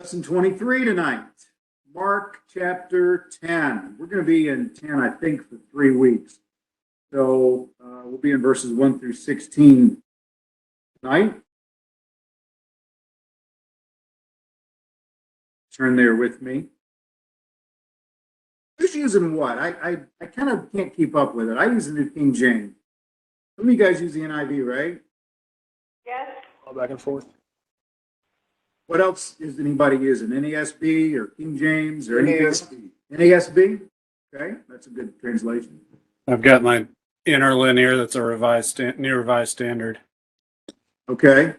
Lesson 23 tonight, Mark chapter 10. We're going to be in 10, I think, for 3 weeks. So we'll be in verses 1 through 16 tonight. Turn there with me. Who's using what? I kind of can't keep up with it. I use the New King James. Some of you guys use the NIV, right? Yes. All back and forth. What else is anybody using? NASB or King James or anything? NASB. NASB? Okay, that's a good translation. I've got my interlinear. That's a new revised standard. Okay.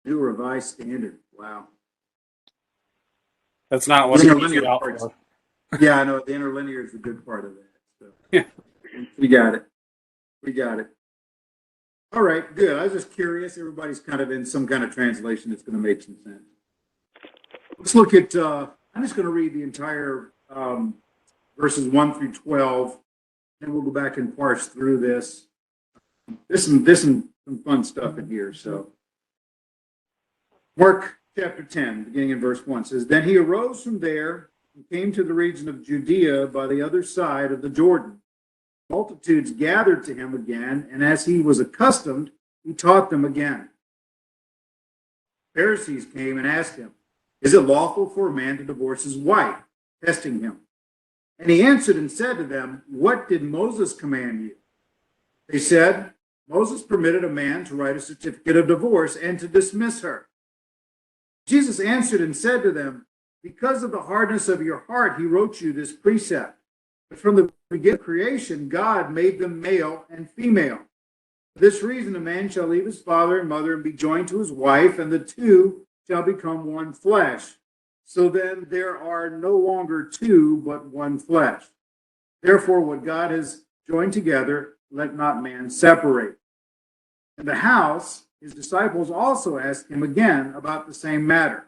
New Revised Standard. Wow. That's not what Interlinear it's out parts. for. Yeah, I know the interlinear is the good part of that. So. Yeah. We got it. We got it. All right, good. I was just curious. Everybody's kind of in some kind of translation that's going to make some sense. Let's look at, I'm just going to read the entire verses 1 through 12, and we'll go back and parse through this. This and some fun stuff in here. So, Mark chapter 10, beginning in verse 1, says, Then he arose from there and came to the region of Judea by the other side of the Jordan. Multitudes gathered to him again, and as he was accustomed, he taught them again. Pharisees came and asked him, Is it lawful for a man to divorce his wife? Testing him. And he answered and said to them, What did Moses command you? They said, Moses permitted a man to write a certificate of divorce and to dismiss her. Jesus answered and said to them, Because of the hardness of your heart, he wrote you this precept. But from the beginning of creation, God made them male and female. For this reason, a man shall leave his father and mother and be joined to his wife, and the two shall become one flesh. So then there are no longer two, but one flesh. Therefore, what God has joined together, let not man separate. In the house, his disciples also asked him again about the same matter.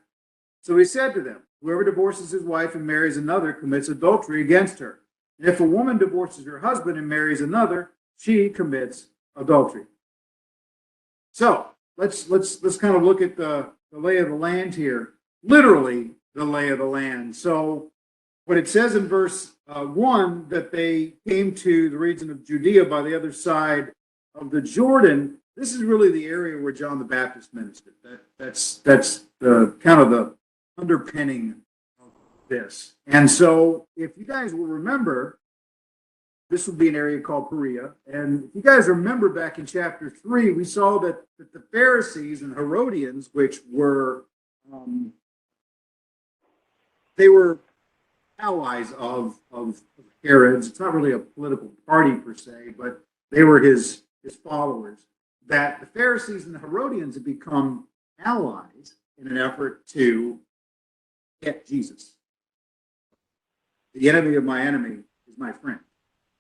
So he said to them, Whoever divorces his wife and marries another commits adultery against her. And if a woman divorces her husband and marries another, she commits adultery. So let's kind of look at the lay of the land here. Literally, the lay of the land. So what it says in verse 1, that they came to the region of Judea by the other side of the Jordan. This is really the area where John the Baptist ministered. That's the kind of the underpinning of this. And so if you guys will remember, this would be an area called Perea. And if you guys remember back in chapter 3, we saw that the Pharisees and Herodians, which were, they were allies of Herod's. It's not really a political party per se, but they were his followers. That the Pharisees and the Herodians had become allies in an effort to get Jesus. The enemy of my enemy is my friend.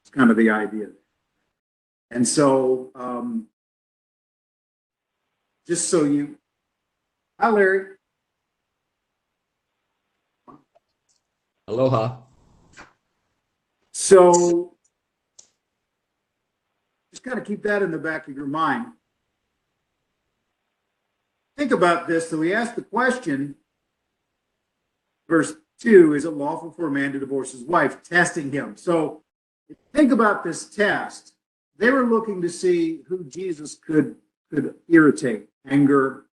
It's kind of the idea. And so, just so you, hi Larry. Aloha. So, just kind of keep that in the back of your mind. Think about this. So we asked the question, verse 2, is it lawful for a man to divorce his wife? Testing him. So think about this test. They were looking to see who Jesus could irritate, anger,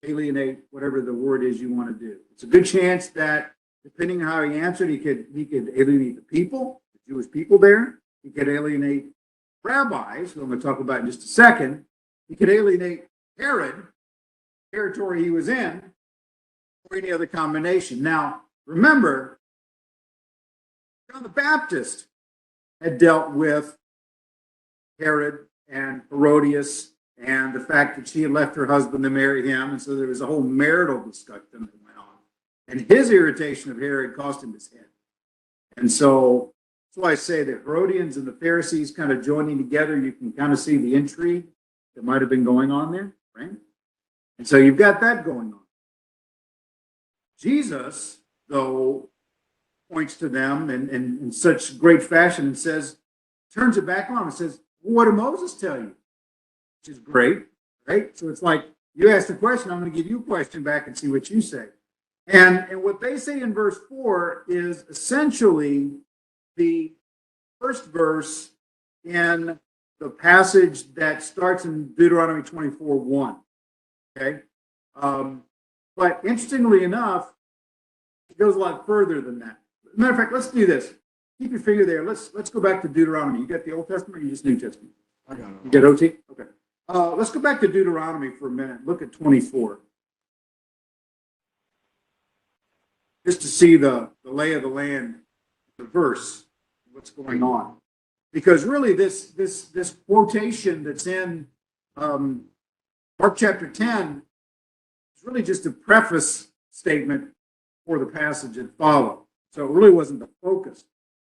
alienate, whatever the word is you want to do. It's a good chance that depending on how he answered, he could alienate the people, the Jewish people there. He could alienate rabbis, who I'm going to talk about in just a second. He could alienate Herod, territory he was in, or any other combination. Now, remember, John the Baptist had dealt with Herod and Herodias and the fact that she had left her husband to marry him. And so there was a whole marital discussion that went on. And his irritation of Herod cost him his head. And so that's why I say that Herodians and the Pharisees kind of joining together, you can kind of see the intrigue that might have been going on there, right? And so you've got that going on. Jesus, though, points to them in such great fashion and says, turns it back on and says, well, what did Moses tell you? Which is great, right? So it's like, you asked a question, I'm going to give you a question back and see what you say. And what they say in verse 4 is essentially the first verse in the passage that starts in Deuteronomy 24:1. Okay. But interestingly enough, it goes a lot further than that. Matter of fact, let's do this. Keep your finger there. Let's go back to Deuteronomy. You got the Old Testament or you just New Testament? I got it. You got OT? Okay. Let's go back to Deuteronomy for a minute. Look at 24. Just to see the lay of the land, the verse, what's going on. Because really this quotation that's in Mark chapter 10 is really just a preface statement for the passage that follows. So it really wasn't the focus.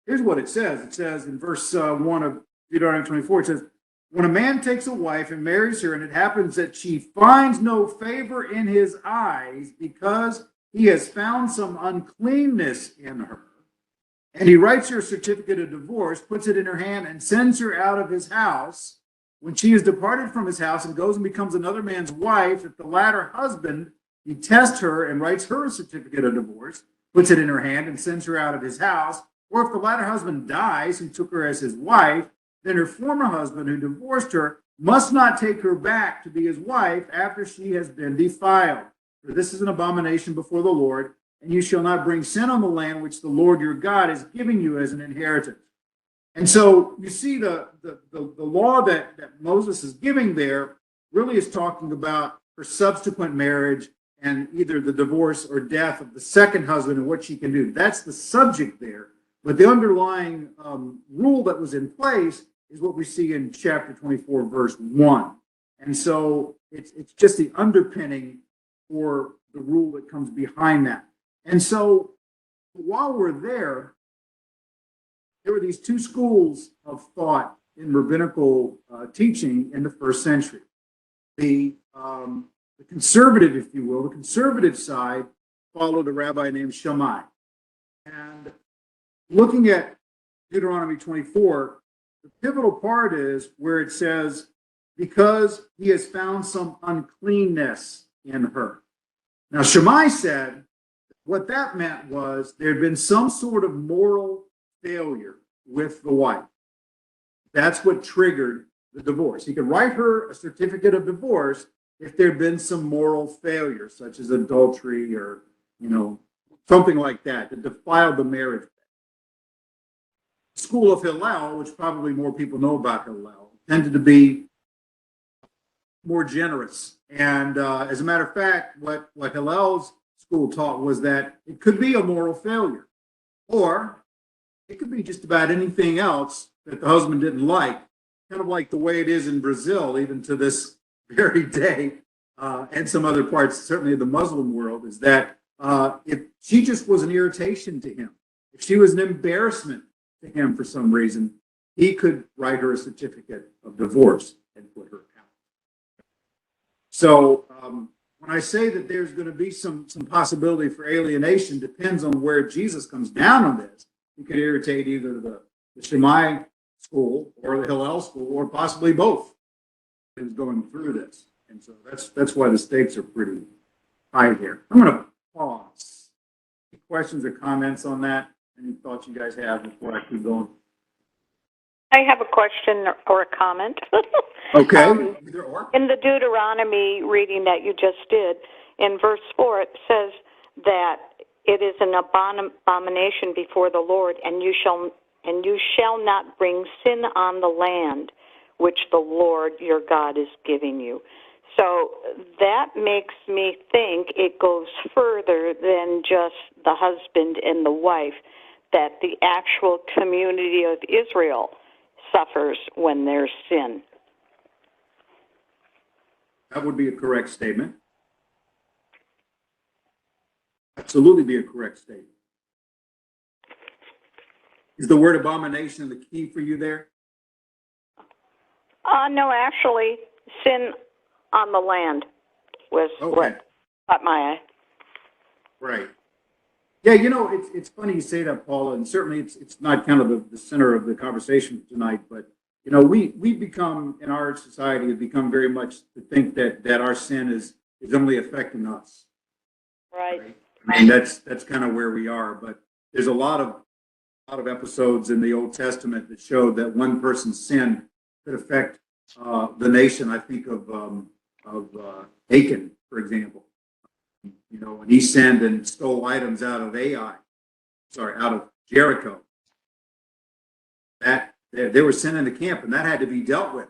Here's what it says. It says in verse 1 of Deuteronomy 24, it says, when a man takes a wife and marries her, and it happens that she finds no favor in his eyes because he has found some uncleanness in her, and he writes her a certificate of divorce, puts it in her hand, and sends her out of his house, when she is departed from his house and goes and becomes another man's wife, if the latter husband detests her and writes her a certificate of divorce, puts it in her hand, and sends her out of his house, or if the latter husband dies who took her as his wife, then her former husband who divorced her must not take her back to be his wife after she has been defiled. For this is an abomination before the Lord, and you shall not bring sin on the land which the Lord your God is giving you as an inheritance. And so you see the law that Moses is giving there really is talking about her subsequent marriage and either the divorce or death of the second husband and what she can do. That's the subject there. But the underlying rule that was in place is what we see in chapter 24, verse 1. And so it's just the underpinning for the rule that comes behind that. And so while we're there were these two schools of thought in rabbinical teaching in the first century. The conservative, if you will, the conservative side followed a rabbi named Shammai. And looking at Deuteronomy 24, the pivotal part is where it says, because he has found some uncleanness in her. Now, Shammai said what that meant was there had been some sort of moral failure with the wife. That's what triggered the divorce. He could write her a certificate of divorce if there had been some moral failure, such as adultery or, something like that defiled the marriage. The school of Hillel, which probably more people know about Hillel, tended to be more generous. And as a matter of fact, what Hillel's school taught was that it could be a moral failure, or it could be just about anything else that the husband didn't like, kind of like the way it is in Brazil, even to this very day, and some other parts, certainly of the Muslim world, is that if she just was an irritation to him, if she was an embarrassment to him for some reason, he could write her a certificate of divorce and put her out. So when I say that there's going to be some possibility for alienation, depends on where Jesus comes down on this. He could irritate either the Shammai school or the Hillel school, or possibly both, who's going through this. And so that's why the stakes are pretty high here. I'm going to pause. Any questions or comments on that? Any thoughts you guys have before I keep going? I have a question or a comment. Okay. Either or. In the Deuteronomy reading that you just did, in verse 4, it says that it is an abomination before the Lord, and you shall not bring sin on the land which the Lord your God is giving you. So that makes me think it goes further than just the husband and the wife, that the actual community of Israel suffers when there's sin. That would be a correct statement. Absolutely be a correct statement. Is the word abomination the key for you there? No, actually, sin on the land was what caught my eye. Right. Yeah, it's funny you say that, Paula, and certainly it's not kind of the center of the conversation tonight, but we become, in our society, have become very much to think that our sin is is only affecting us. Right. Right? I mean, that's kind of where we are. But there's a lot of episodes in the Old Testament that showed that one person's sin could affect the nation. I think of Achan, for example. You know, when he sinned and stole items out of out of Jericho, that they were sin in the camp, and that had to be dealt with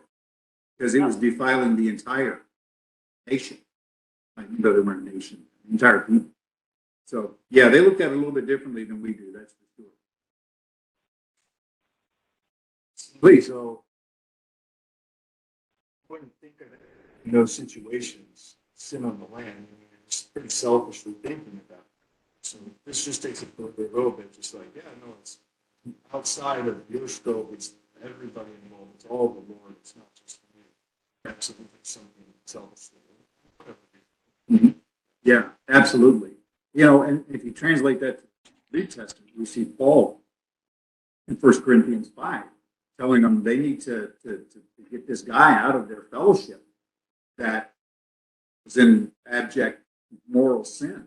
because it was defiling the entire nation. Even though they weren't a nation, the entire people. So yeah, they looked at it a little bit differently than we do. That's for sure. Please. So, I wouldn't think of it in those situations, sin on the land. I mean, it's pretty selfishly thinking about it. So this just takes it a little bit, just like, yeah, no, it's outside of your scope. It's everybody involved. It's all the Lord. It's not just me. Absolutely something selfishly. Mm-hmm. Yeah, absolutely. You know, and if you translate that to the New Testament, we see Paul in 1 Corinthians 5 telling them they need to get this guy out of their fellowship that was in abject moral sin.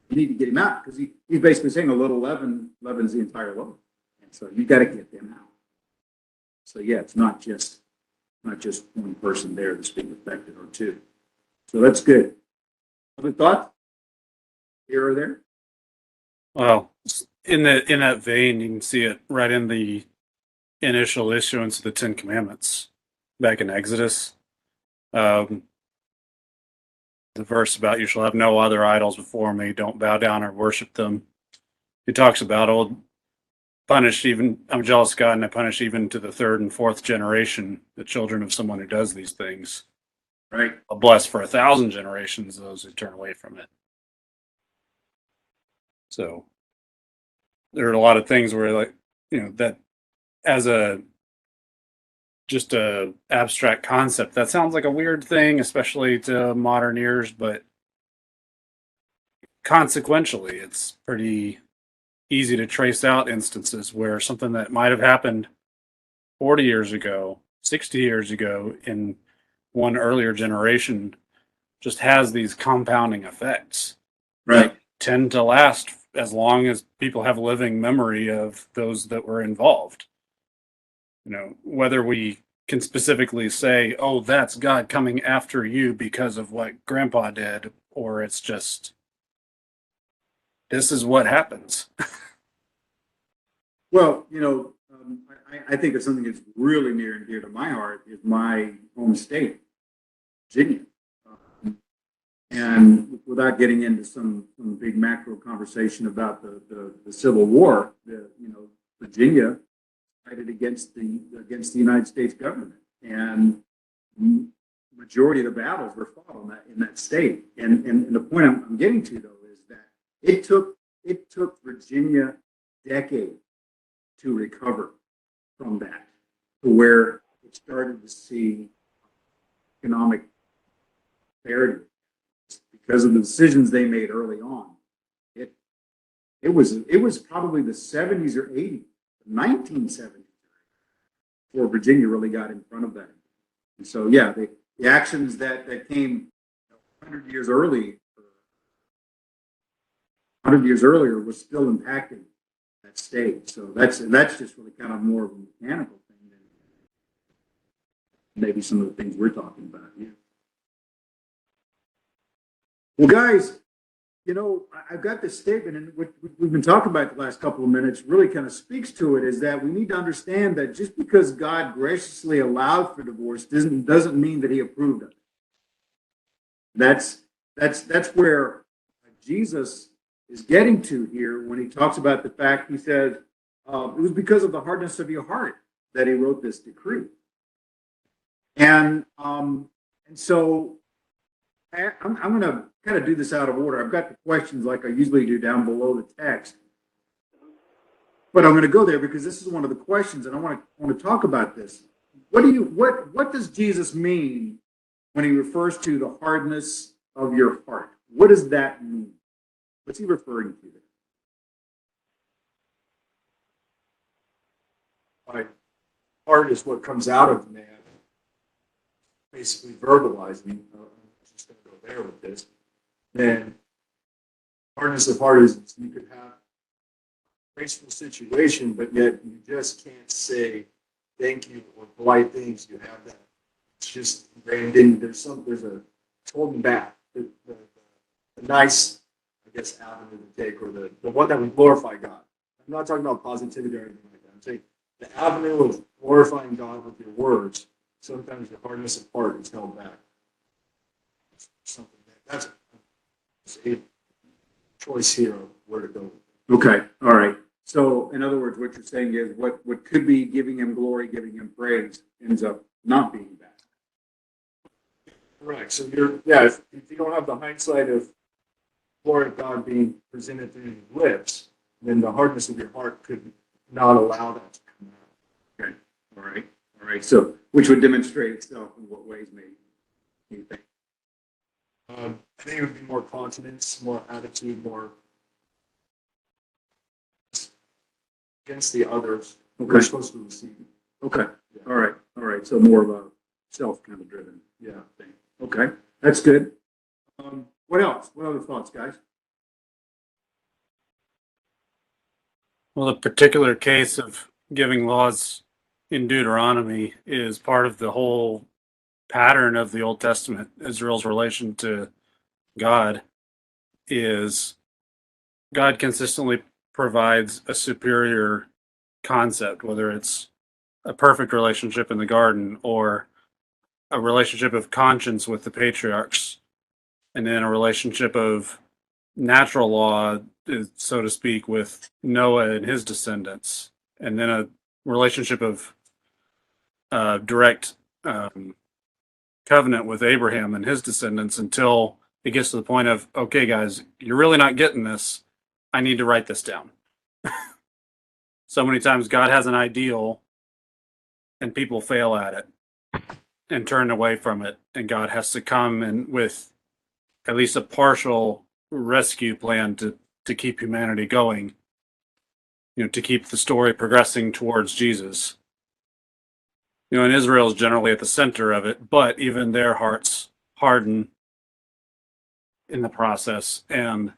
You need to get him out because he's basically saying a little leaven leavens the entire loaf. And so you got to get them out. So yeah, it's not just one person there that's being affected or two. So that's good. Other thoughts? Here or there? Well, in that vein, you can see it right in the initial issuance of the Ten Commandments back in Exodus. The verse about you shall have no other idols before me, don't bow down or worship them. He talks about I'm jealous of God and I punish even to the third and fourth generation the children of someone who does these things. Right. I'll bless for 1,000 generations those who turn away from it. So there are a lot of things where, like, you know, that as just a abstract concept, that sounds like a weird thing, especially to modern ears, but consequentially, it's pretty easy to trace out instances where something that might have happened 40 years ago, 60 years ago in one earlier generation just has these compounding effects. Right. That tend to last as long as people have living memory of those that were involved. You know, whether we can specifically say, oh, that's God coming after you because of what grandpa did, or it's just, this is what happens. Well, you know, I think of something that's really near and dear to my heart is my home state, Virginia. And without getting into some big macro conversation about the Civil War, Virginia fighted against the United States government, and majority of the battles were fought in that state. And the point I'm getting to though is that it took Virginia decades to recover from that, to where it started to see economic prosperity because of the decisions they made early on. It was probably the 70s or 80s, 1970s, before Virginia really got in front of that. And so, yeah, the actions that came 100 years early, 100 years earlier, was still impacting that state. So that's just really kind of more of a mechanical thing than maybe some of the things we're talking about here. Well, guys, you know, I've got this statement, and what we've been talking about the last couple of minutes really kind of speaks to it, is that we need to understand that just because God graciously allowed for divorce doesn't mean that he approved of it. That's where Jesus is getting to here when he talks about the fact, he says, it was because of the hardness of your heart that he wrote this decree. And so I'm going to kind of do this out of order. I've got the questions like I usually do down below the text, but I'm going to go there because this is one of the questions, and I want to talk about this. What does Jesus mean when he refers to the hardness of your heart? What does that mean? What's he referring to there? My heart is what comes out of man, basically verbalizing, just going to go there with this, then hardness of heart is you could have a graceful situation, but yet you just can't say thank you or polite things. You have that. It's just ingrained in. There's a it's holding back. The nice, I guess, avenue to take, or the one that would glorify God. I'm not talking about positivity or anything like that. I'm saying the avenue of glorifying God with your words, sometimes the hardness of heart is held back. Something that's a choice here of where to go. Okay, all right. So in other words, what you're saying is what could be giving him glory, giving him praise, ends up not being that. Correct. So if you don't have the hindsight of glory of God being presented through your lips, then the hardness of your heart could not allow that to come out. Okay, all right. So which would demonstrate itself in what ways, maybe? You think? I think it would be more confidence, more attitude, more against the others. Okay. We're supposed to receive. Okay, all right. So more of a self kind of driven thing. Okay, that's good. What else? What other thoughts, guys? Well, the particular case of giving laws in Deuteronomy is part of the whole pattern of the Old Testament. Israel's relation to God is God consistently provides a superior concept, whether it's a perfect relationship in the garden or a relationship of conscience with the patriarchs, and then a relationship of natural law, so to speak, with Noah and his descendants, and then a relationship of direct covenant with Abraham and his descendants until it gets to the point of, okay, guys, you're really not getting this. I need to write this down. So many times God has an ideal and people fail at it and turn away from it, and God has to come and with at least a partial rescue plan to keep humanity going, to keep the story progressing towards Jesus. And Israel is generally at the center of it, but even their hearts harden in the process, and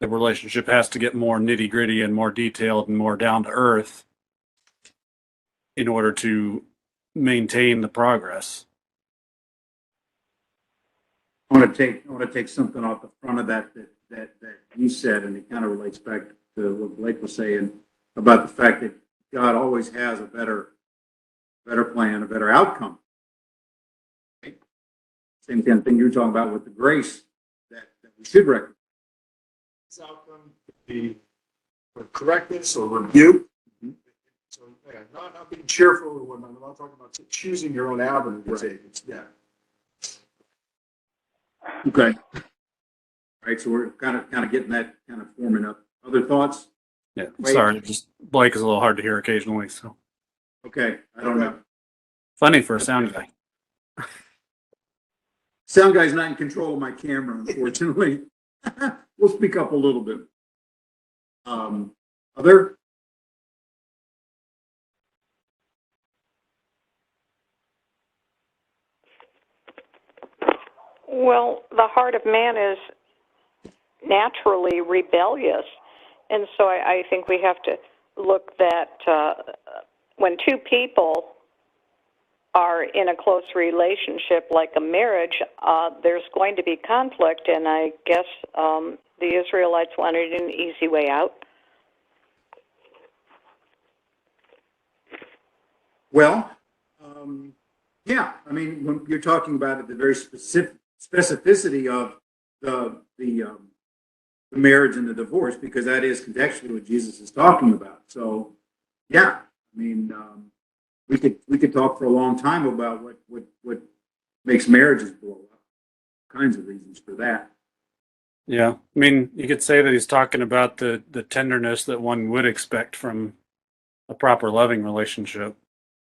the relationship has to get more nitty gritty and more detailed and more down to earth in order to maintain the progress. I want to take something off the front of that you said, and it kind of relates back to what Blake was saying about the fact that God always has a better plan, a better outcome. Right? Same kind of thing you were talking about with the grace that we should recognize. This outcome could be for correctness or rebuke. Mm-hmm. So not being cheerful or whatnot. I'm not talking about choosing your own avenue. Right. Okay. All right. So we're kind of getting that kind of forming up. Other thoughts? Yeah. Sorry, just Blake is a little hard to hear occasionally. So. Okay. I don't know. Funny for a sound guy. Sound guy's not in control of my camera, unfortunately. We'll speak up a little bit. Other? Well, the heart of man is naturally rebellious, and so I think we have to look that when two people are in a close relationship like a marriage, there's going to be conflict, and I guess the Israelites wanted an easy way out. Well, yeah. I mean, when you're talking about it, the very specificity of the marriage and the divorce, because that is contextually what Jesus is talking about. So, yeah. I mean, we could talk for a long time about what makes marriages blow up. All kinds of reasons for that. Yeah, I mean, you could say that he's talking about the tenderness that one would expect from a proper loving relationship.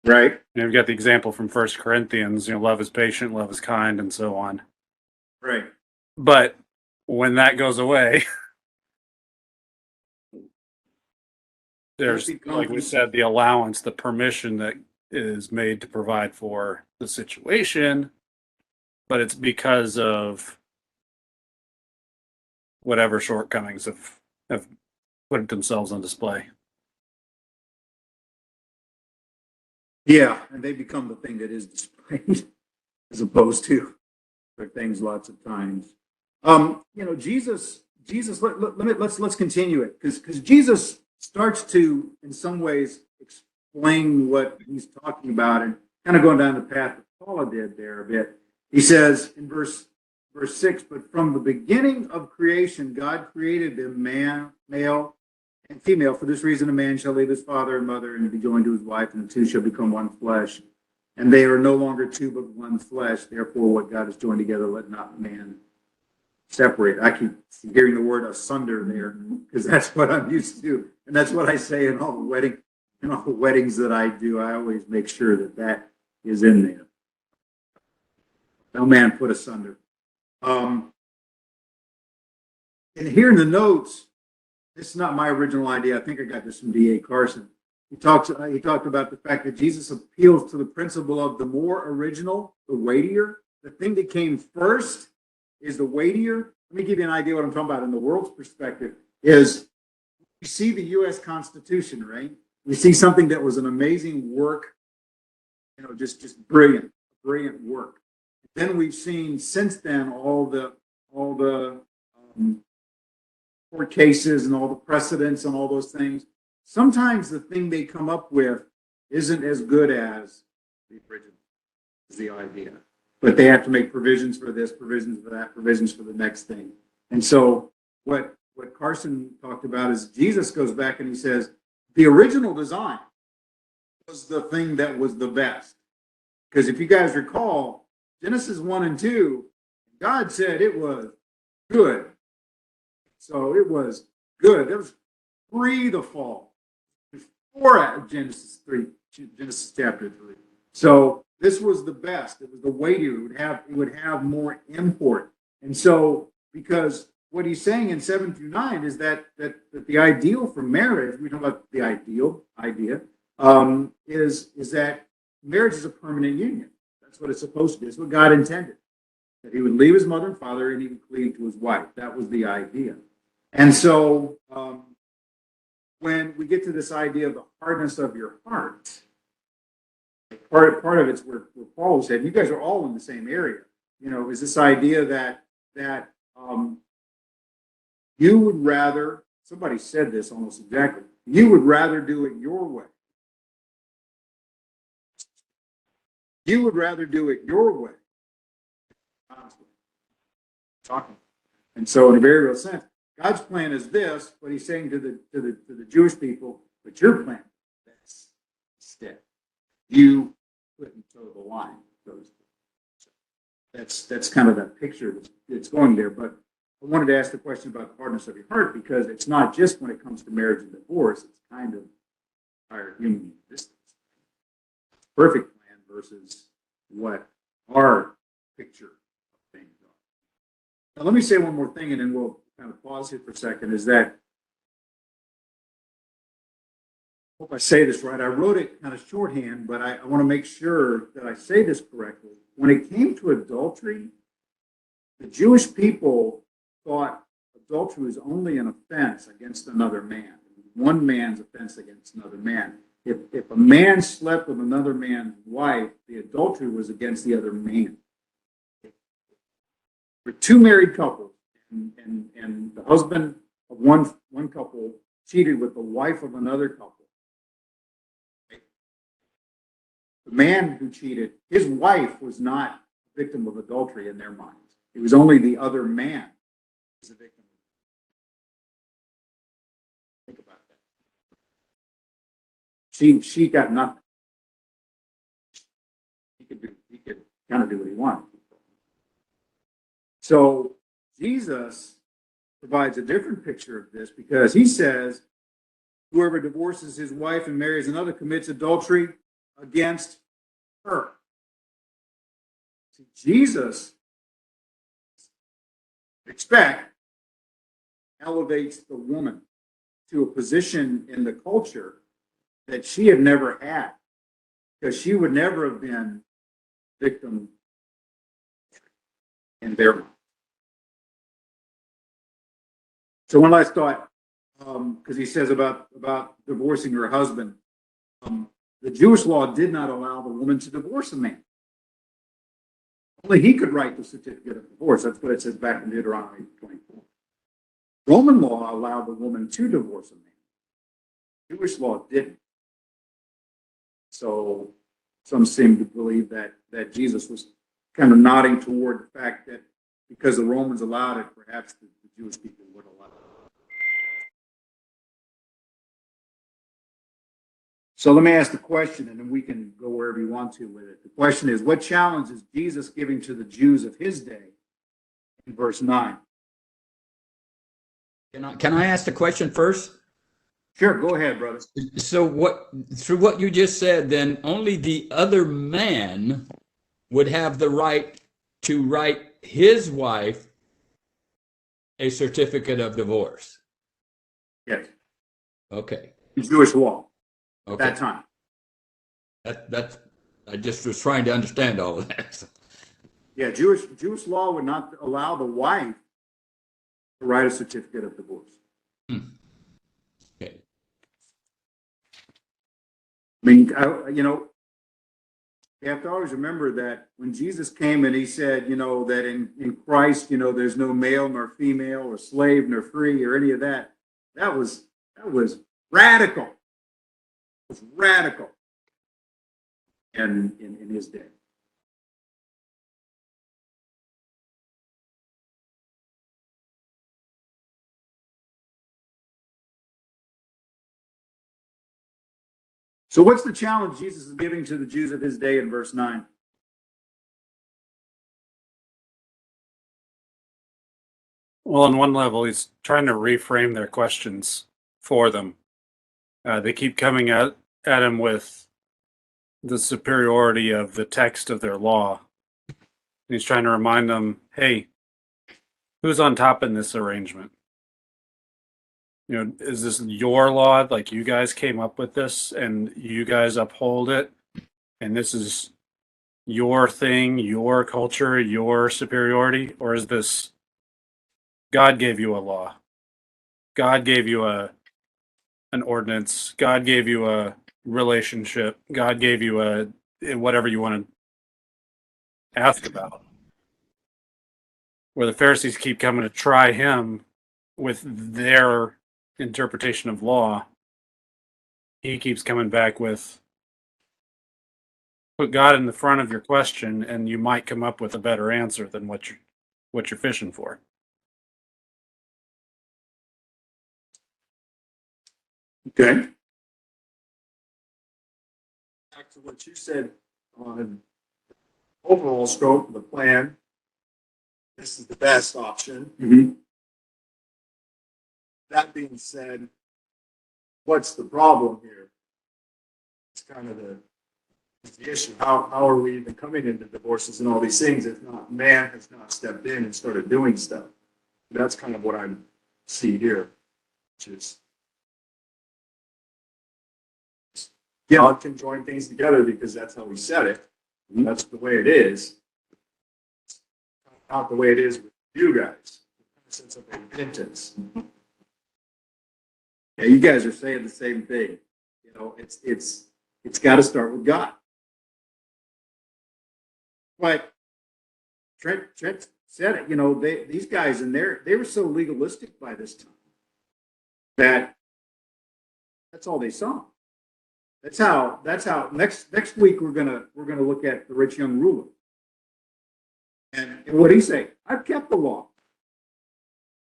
Right. You've got the example from 1 Corinthians, love is patient, love is kind, and so on. Right. But when that goes away, there's, like we said, the allowance, the permission that is made to provide for the situation. but it's because of whatever shortcomings have put themselves on display. Yeah, and they become the thing that is displayed as opposed to other things lots of times. Jesus, let's continue it because Jesus starts to, in some ways, explain what he's talking about and kind of going down the path that Paula did there a bit. He says in verse 6, but from the beginning of creation, God created them male and female. For this reason, a man shall leave his father and mother and be joined to his wife, and the two shall become one flesh. And they are no longer two, but one flesh. Therefore, what God has joined together, let not man separate. I keep hearing the word asunder there because that's what I'm used to, and that's what I say in all the weddings that I do. I always make sure that is in there. No man put asunder. And here in the notes, this is not my original idea. I think I got this from D.A. Carson. He talked about the fact that Jesus appeals to the principle of the more original, the weightier. The thing that came first is the weightier. Let me give you an idea what I'm talking about in the world's perspective is you see the U.S. Constitution, right? We see something that was an amazing work, just brilliant work. Then we've seen since then all the court cases and all the precedents and all those things. Sometimes the thing they come up with isn't as good as the original, is the idea. But they have to make provisions for this, provisions for that, provisions for the next thing. And so what Carson talked about is Jesus goes back and he says, the original design was the thing that was the best. Because if you guys recall, Genesis 1 and 2, God said it was good. So it was good. It was pre the fall, before Genesis chapter 3. So this was the best. It was the weightier. It would have more import. And so, because what he's saying in 7 through 9 is that the ideal for marriage, we talk about the ideal idea, is that marriage is a permanent union. That's what it's supposed to be. That's what God intended. That he would leave his mother and father and he would cleave to his wife. That was the idea. And so when we get to this idea of the hardness of your heart, part of it's where Paul said, you guys are all in the same area. Is this idea that you would rather, somebody said this almost exactly, you would rather do it your way. You would rather do it your way. Talking. And so in a very real sense, God's plan is this, but he's saying to the Jewish people, but your plan is this instead. You couldn't toe the line. That's kind of that picture that's going there. But I wanted to ask the question about the hardness of your heart because it's not just when it comes to marriage and divorce, it's kind of entire human existence. Perfect plan versus what our picture of things are. Now, let me say one more thing and then we'll kind of pause here for a second, is that, I hope I say this right, I wrote it kind of shorthand, but I want to make sure that I say this correctly. When it came to adultery, the Jewish people thought adultery was only an offense against another man, one man's offense against another man. If a man slept with another man's wife, the adultery was against the other man. For two married couples, and the husband of one couple cheated with the wife of another couple. The man who cheated, his wife was not a victim of adultery in their minds. It was only the other man who was a victim. Think about that. She got nothing. He could kind of do what he wanted. So Jesus provides a different picture of this because he says, whoever divorces his wife and marries another commits adultery against her. See, Jesus, elevates the woman to a position in the culture that she had never had, because she would never have been victim. in their mind. So one last thought, because he says about divorcing her husband. The Jewish law did not allow the woman to divorce a man. Only he could write the certificate of divorce. That's what it says back in Deuteronomy 24. Roman law allowed the woman to divorce a man. Jewish law didn't. So some seem to believe that Jesus was kind of nodding toward the fact that because the Romans allowed it, perhaps the Jewish people would allow it. So let me ask the question, and then we can go wherever you want to with it. The question is, what challenge is Jesus giving to the Jews of his day in verse 9? Can I ask the question first? Sure, go ahead, brother. So through what you just said, then only the other man would have the right to write his wife a certificate of divorce. Yes. Okay. Jewish law at Okay. that time. That's I just was trying to understand all of that. Yeah, Jewish law would not allow the wife to write a certificate of divorce. Okay. I mean, you have to always remember that when Jesus came and he said, that in Christ, there's no male nor female or slave nor free or any of that. That was radical. It was radical in his day. So what's the challenge Jesus is giving to the Jews of his day in verse 9? Well, on one level, he's trying to reframe their questions for them. They keep coming at him with the superiority of the text of their law. He's trying to remind them, hey, who's on top in this arrangement? Is this your law? Like, you guys came up with this and you guys uphold it, and this is your thing, your culture, your superiority? Or is this God gave you a law? God gave you an ordinance. God gave you a relationship. God gave you a whatever you want to ask about. Where the Pharisees keep coming to try him with their interpretation of law, he keeps coming back with, put God in the front of your question and you might come up with a better answer than what you're fishing for. Okay. Back to what you said on overall scope of the plan, this is the best option. Mm-hmm. That being said, what's the problem here? It's kind of the issue. How are we even coming into divorces and all these things if not man has not stepped in and started doing stuff? That's kind of what I see here, which is God can join things together because that's how we said it. And that's the way it is. It's not the way it is with you guys. In the sense of repentance. Yeah, you guys are saying the same thing. It's got to start with God. Like Trent said it. These guys they were so legalistic by this time that that's all they saw. That's how next week we're gonna look at the rich young ruler. And what he say? I've kept the law.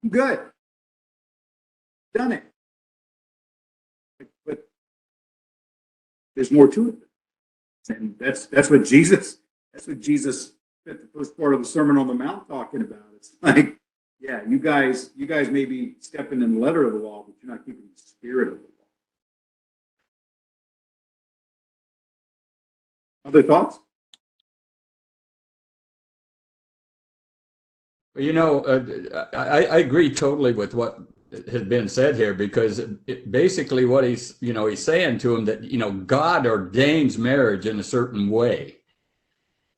I'm good. Done it. But there's more to it. And that's what Jesus spent the first part of the Sermon on the Mount talking about. It's like, yeah, you guys may be stepping in the letter of the law, but you're not keeping the spirit of the law. Other thoughts? I agree totally with what has been said here, because basically what he's saying to him that God ordains marriage in a certain way,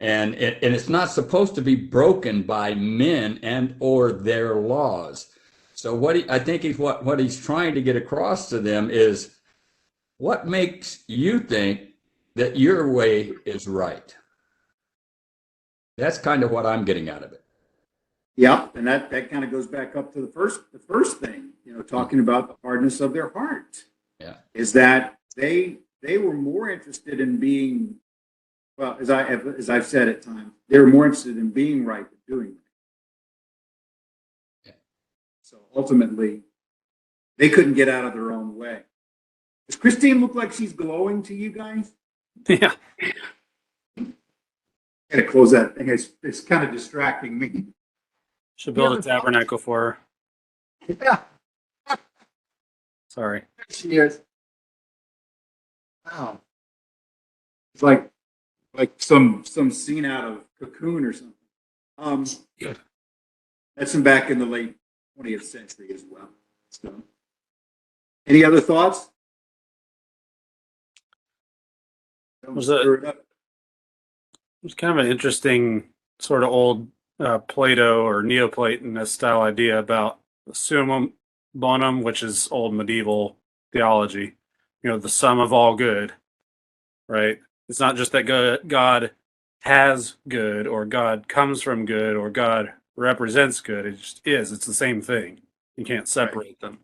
And it's not supposed to be broken by men and or their laws. So I think what he's trying to get across to them is, what makes you think that your way is right? That's kind of what I'm getting out of it. Yep, and that kind of goes back up to the first thing, talking about the hardness of their heart. Yeah. Is that they were more interested in being, well, as I've said at times, they were more interested in being right than doing right. Yeah. So ultimately, they couldn't get out of their own way. Does Christine look like she's glowing to you guys? Yeah. Gotta close that thing. It's kind of distracting me. Should build a tabernacle for her. Yeah, Sorry. she is. Wow. It's like some scene out of Cocoon or something. That's from back in the late 20th century as well. So, any other thoughts? Was it was kind of an interesting sort of old Plato or Neoplatonist style idea about summum bonum, which is old medieval theology, the sum of all good, right? It's not just that God has good or God comes from good or God represents good. It just is. It's the same thing. You can't separate them.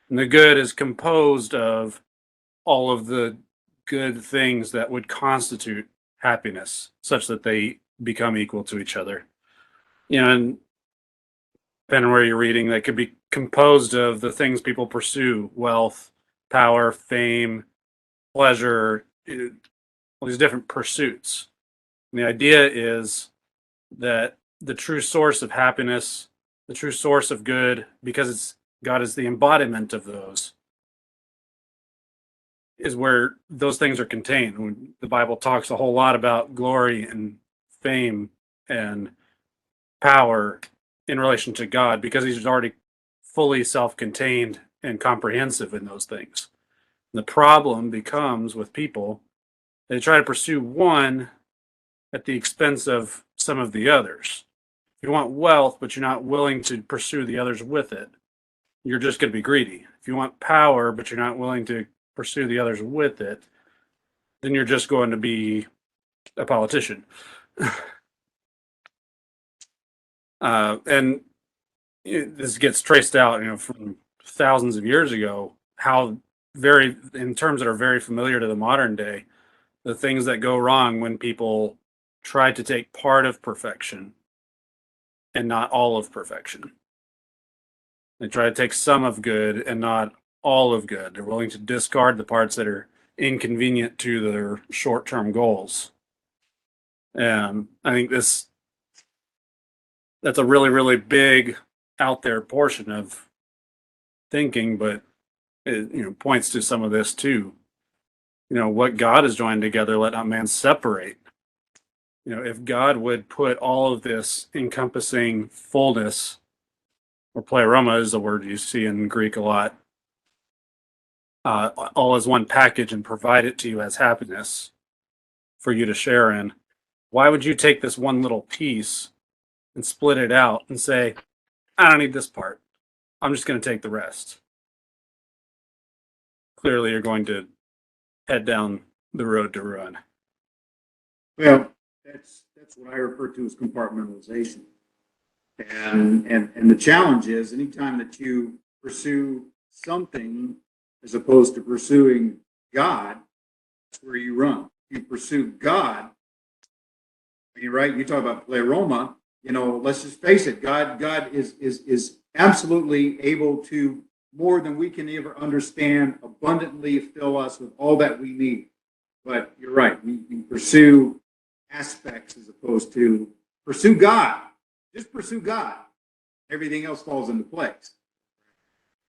And the good is composed of all of the good things that would constitute happiness, such that they become equal to each other. And depending on where you're reading, that could be composed of the things people pursue: wealth, power, fame, pleasure, all these different pursuits. And the idea is that the true source of happiness, the true source of good, because God is the embodiment of those, is where those things are contained. When the Bible talks a whole lot about glory and fame and power in relation to God, because he's already fully self-contained and comprehensive in those things. And the problem becomes with people, they try to pursue one at the expense of some of the others. If you want wealth, but you're not willing to pursue the others with it, you're just going to be greedy. If you want power, but you're not willing to pursue the others with it, then you're just going to be a politician. And this gets traced out, from thousands of years ago, how in terms that are very familiar to the modern day, the things that go wrong when people try to take part of perfection and not all of perfection. They try to take some of good and not all of good. They're willing to discard the parts that are inconvenient to their short-term goals. And I think that's a really, really big out there portion of thinking, but it points to some of this too. What God has joined together, let not man separate. If God would put all of this encompassing fullness, or pleroma is the word you see in Greek a lot, all as one package and provide it to you as happiness for you to share in, why would you take this one little piece and split it out and say, I don't need this part, I'm just going to take the rest? Clearly, you're going to head down the road to ruin. Well, that's what I refer to as compartmentalization. And the challenge is, anytime that you pursue something as opposed to pursuing God, that's where you run. You pursue God. You're right. You talk about pleroma. Let's just face it. God is absolutely able to, more than we can ever understand, abundantly fill us with all that we need. But you're right. We pursue aspects as opposed to pursue God. Just pursue God. Everything else falls into place.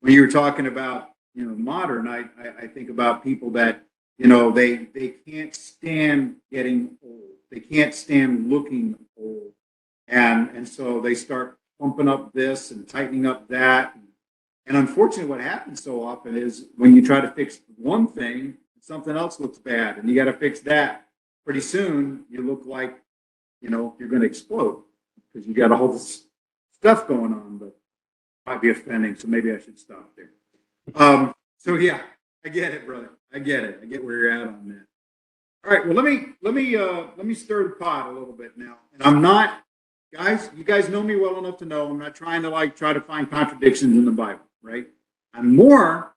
When you're talking about, modern, I think about people that, they can't stand getting old. They can't stand looking old. And so they start pumping up this and tightening up that. And unfortunately, what happens so often is when you try to fix one thing, something else looks bad, and you got to fix that. Pretty soon, you look like you're going to explode because you got all this stuff going on, but might be offending. So maybe I should stop there. So yeah, I get it, brother. I get it. I get where you're at on that. All right. Well, let me stir the pot a little bit now. And I'm not, guys. You guys know me well enough to know I'm not trying to try to find contradictions in the Bible, right? I'm more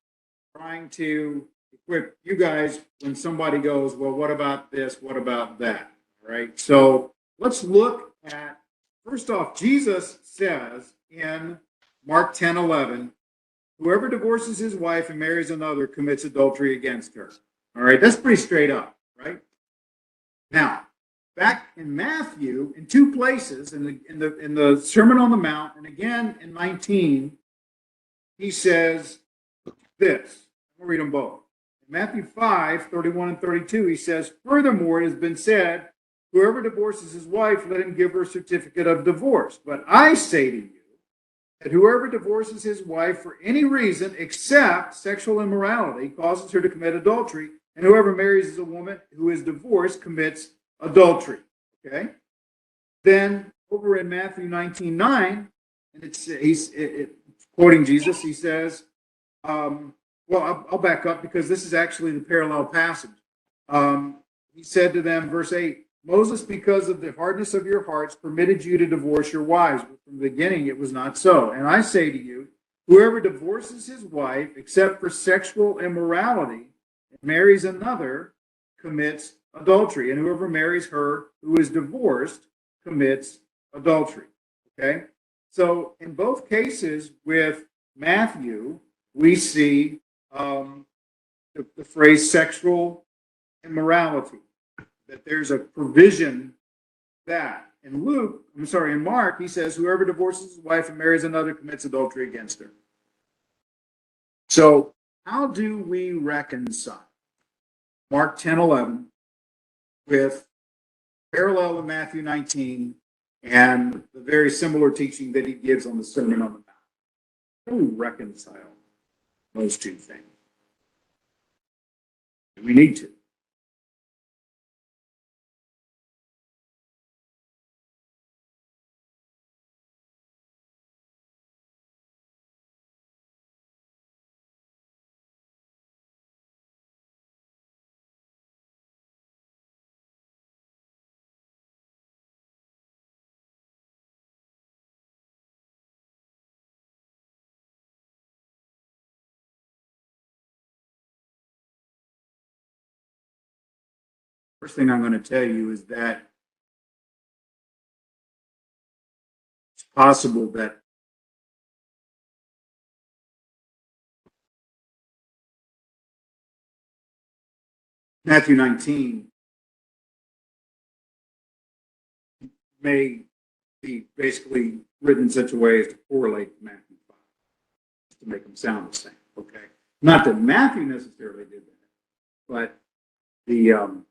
trying to equip you guys when somebody goes, well, what about this? What about that? All right. So let's look at, first off, Jesus says in Mark 10:11, whoever divorces his wife and marries another commits adultery against her. All right. That's pretty straight up, right? Now, back in Matthew, in two places, in the Sermon on the Mount, and again in 19, he says this. I'll read them both. In Matthew 5:31 and 32, he says, furthermore, it has been said, whoever divorces his wife, let him give her a certificate of divorce. But I say to you that whoever divorces his wife for any reason except sexual immorality causes her to commit adultery, and whoever marries a woman who is divorced commits adultery. Okay? Then over in Matthew 19:9, and he's quoting Jesus, he says, well, I'll back up because this is actually the parallel passage. He said to them, verse 8, Moses, because of the hardness of your hearts, permitted you to divorce your wives. But from the beginning, it was not so. And I say to you, whoever divorces his wife, except for sexual immorality, and marries another, commits adultery. And whoever marries her who is divorced commits adultery. Okay? So in both cases with Matthew, we see the phrase sexual immorality, that there's a provision that. In Mark, he says, whoever divorces his wife and marries another commits adultery against her. So how do we reconcile Mark 10:11 with parallel in Matthew 19 and the very similar teaching that he gives on the Sermon on the Mount? How do we reconcile those two things? We need to. First thing I'm going to tell you is that it's possible that Matthew 19 may be basically written in such a way as to correlate to Matthew 5, just to make them sound the same, okay? Not that Matthew necessarily did that, but the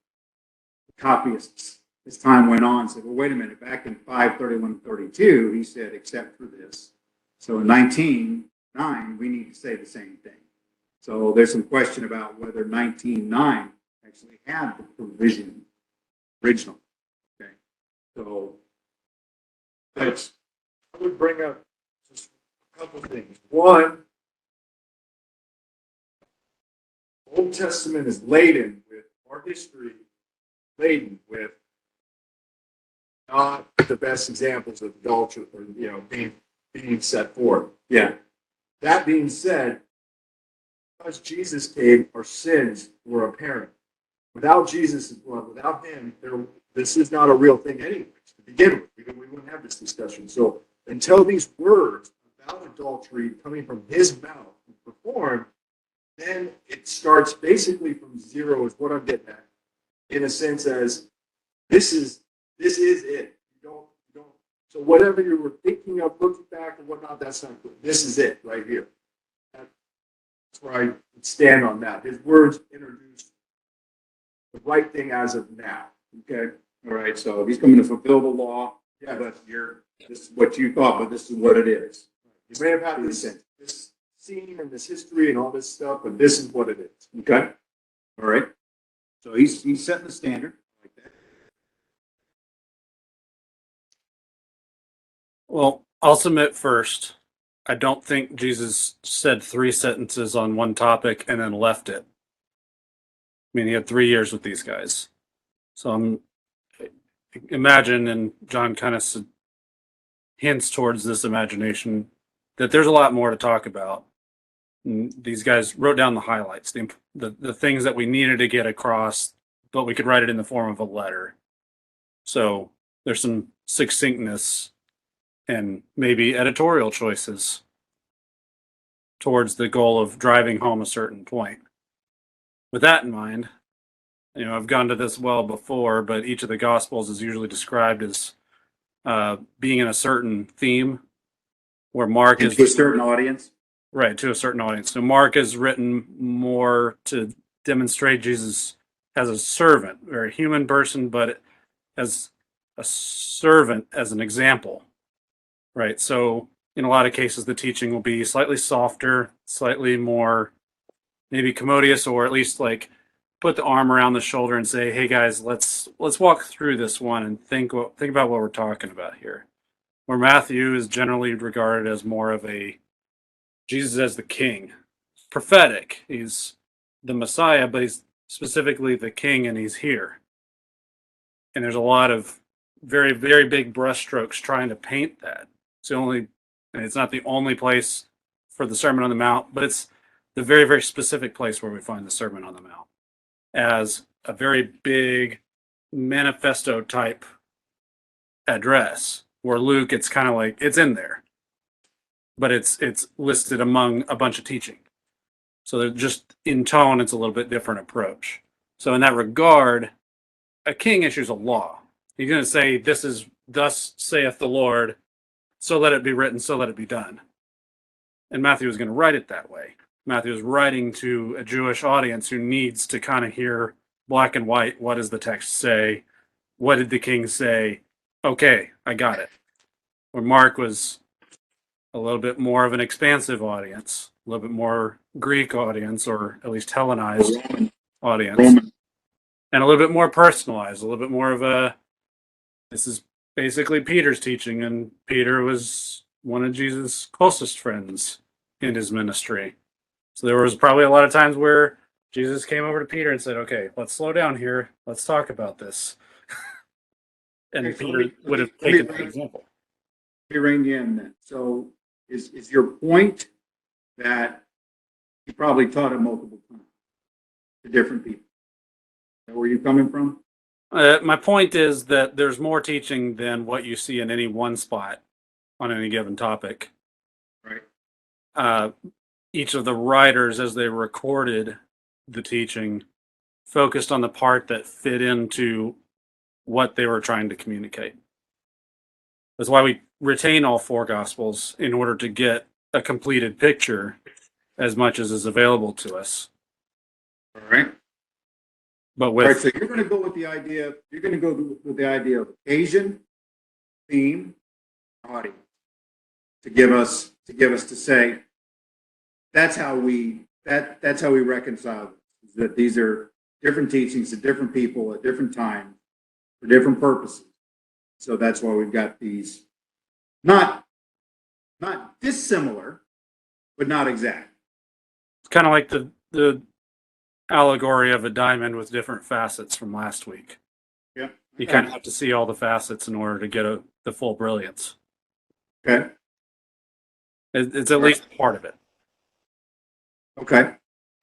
copyists, as time went on, said, well, wait a minute, back in 5:31-32, he said, except for this. So in 19:9, we need to say the same thing. So there's some question about whether 19:9 actually had the provision original. Okay. So I would bring up just a couple things. One, Old Testament is laden with our history, laden with not the best examples of adultery or being set forth. yeah, That being said, because Jesus came, our sins were apparent. Without Jesus' blood, without him, this is not a real thing anyways, to begin with. We wouldn't have this discussion. So until these words about adultery coming from his mouth were performed, then it starts basically from zero is what I'm getting at. In a sense as this is it. You don't so whatever you were thinking of, looking back and whatnot, that's not good. This is it right here. That's where I would stand on that. His words introduce the right thing as of now. okay. All right, so he's coming to fulfill the law. Yeah, but this is what you thought, but this is what it is. You may have had this scene and this history and all this stuff, but this is what it is. Okay. All right. So he's setting the standard. Well, I'll submit first. I don't think Jesus said 3 sentences on one topic and then left it. I mean, he had 3 years with these guys. So imagine, and John kind of hints towards this imagination, that there's a lot more to talk about. And these guys wrote down the highlights, the things that we needed to get across, but we could write it in the form of a letter. So there's some succinctness and maybe editorial choices towards the goal of driving home a certain point. With that in mind, I've gone to this well before, but each of the Gospels is usually described as being in a certain theme, where Mark And is to a certain audience. right to a certain audience. So Mark is written more to demonstrate Jesus as a servant, or a human person, but as a servant, as an example, right? So in a lot of cases, the teaching will be slightly softer, slightly more maybe commodious, or at least like put the arm around the shoulder and say, "Hey guys, let's walk through this one and think about what we're talking about here." Where Matthew is generally regarded as more of a Jesus as the king, prophetic. He's the Messiah, but he's specifically the king, and he's here. And there's a lot of very, very big brushstrokes trying to paint that. And it's not the only place for the Sermon on the Mount, but it's the very, very specific place where we find the Sermon on the Mount as a very big manifesto type address. Where Luke, it's kind of like it's in there, but it's listed among a bunch of teaching. So they're just in tone, it's a little bit different approach. So in that regard, a king issues a law. He's going to say, "This is thus saith the Lord, so let it be written, so let it be done." And Matthew is going to write it that way. Matthew is writing to a Jewish audience who needs to kind of hear black and white. What does the text say? What did the king say? Okay, I got it. Where Mark was a little bit more of an expansive audience, a little bit more Greek audience, or at least Hellenized audience, Roman. and a little bit more personalized, a little bit more of this is basically Peter's teaching, and Peter was one of Jesus' closest friends in his ministry. So there was probably a lot of times where Jesus came over to Peter and said, "Okay, let's slow down here. Let's talk about this." And Okay, so Peter let me- would have let me- taken that example. Let me rein you in then. So is your point that he probably taught it multiple times to different people? Is that where you're coming from? My point is that there's more teaching than what you see in any one spot on any given topic. Right. Each of the writers, as they recorded the teaching, focused on the part that fit into what they were trying to communicate. That's why we retain all 4 Gospels, in order to get a completed picture as much as is available to us. All right. But All right. with So you're going to go with the idea. You're going to go with the idea of occasion, theme, audience to give us to say that's how we reconcile this, that these are different teachings to different people at different times for different purposes. So that's why we've got these not dissimilar, but not exact. it's kind of like the allegory of a diamond with different facets from last week. Yeah. You kind of have to see all the facets in order to get the full brilliance. Okay. It's at least part of it. Okay.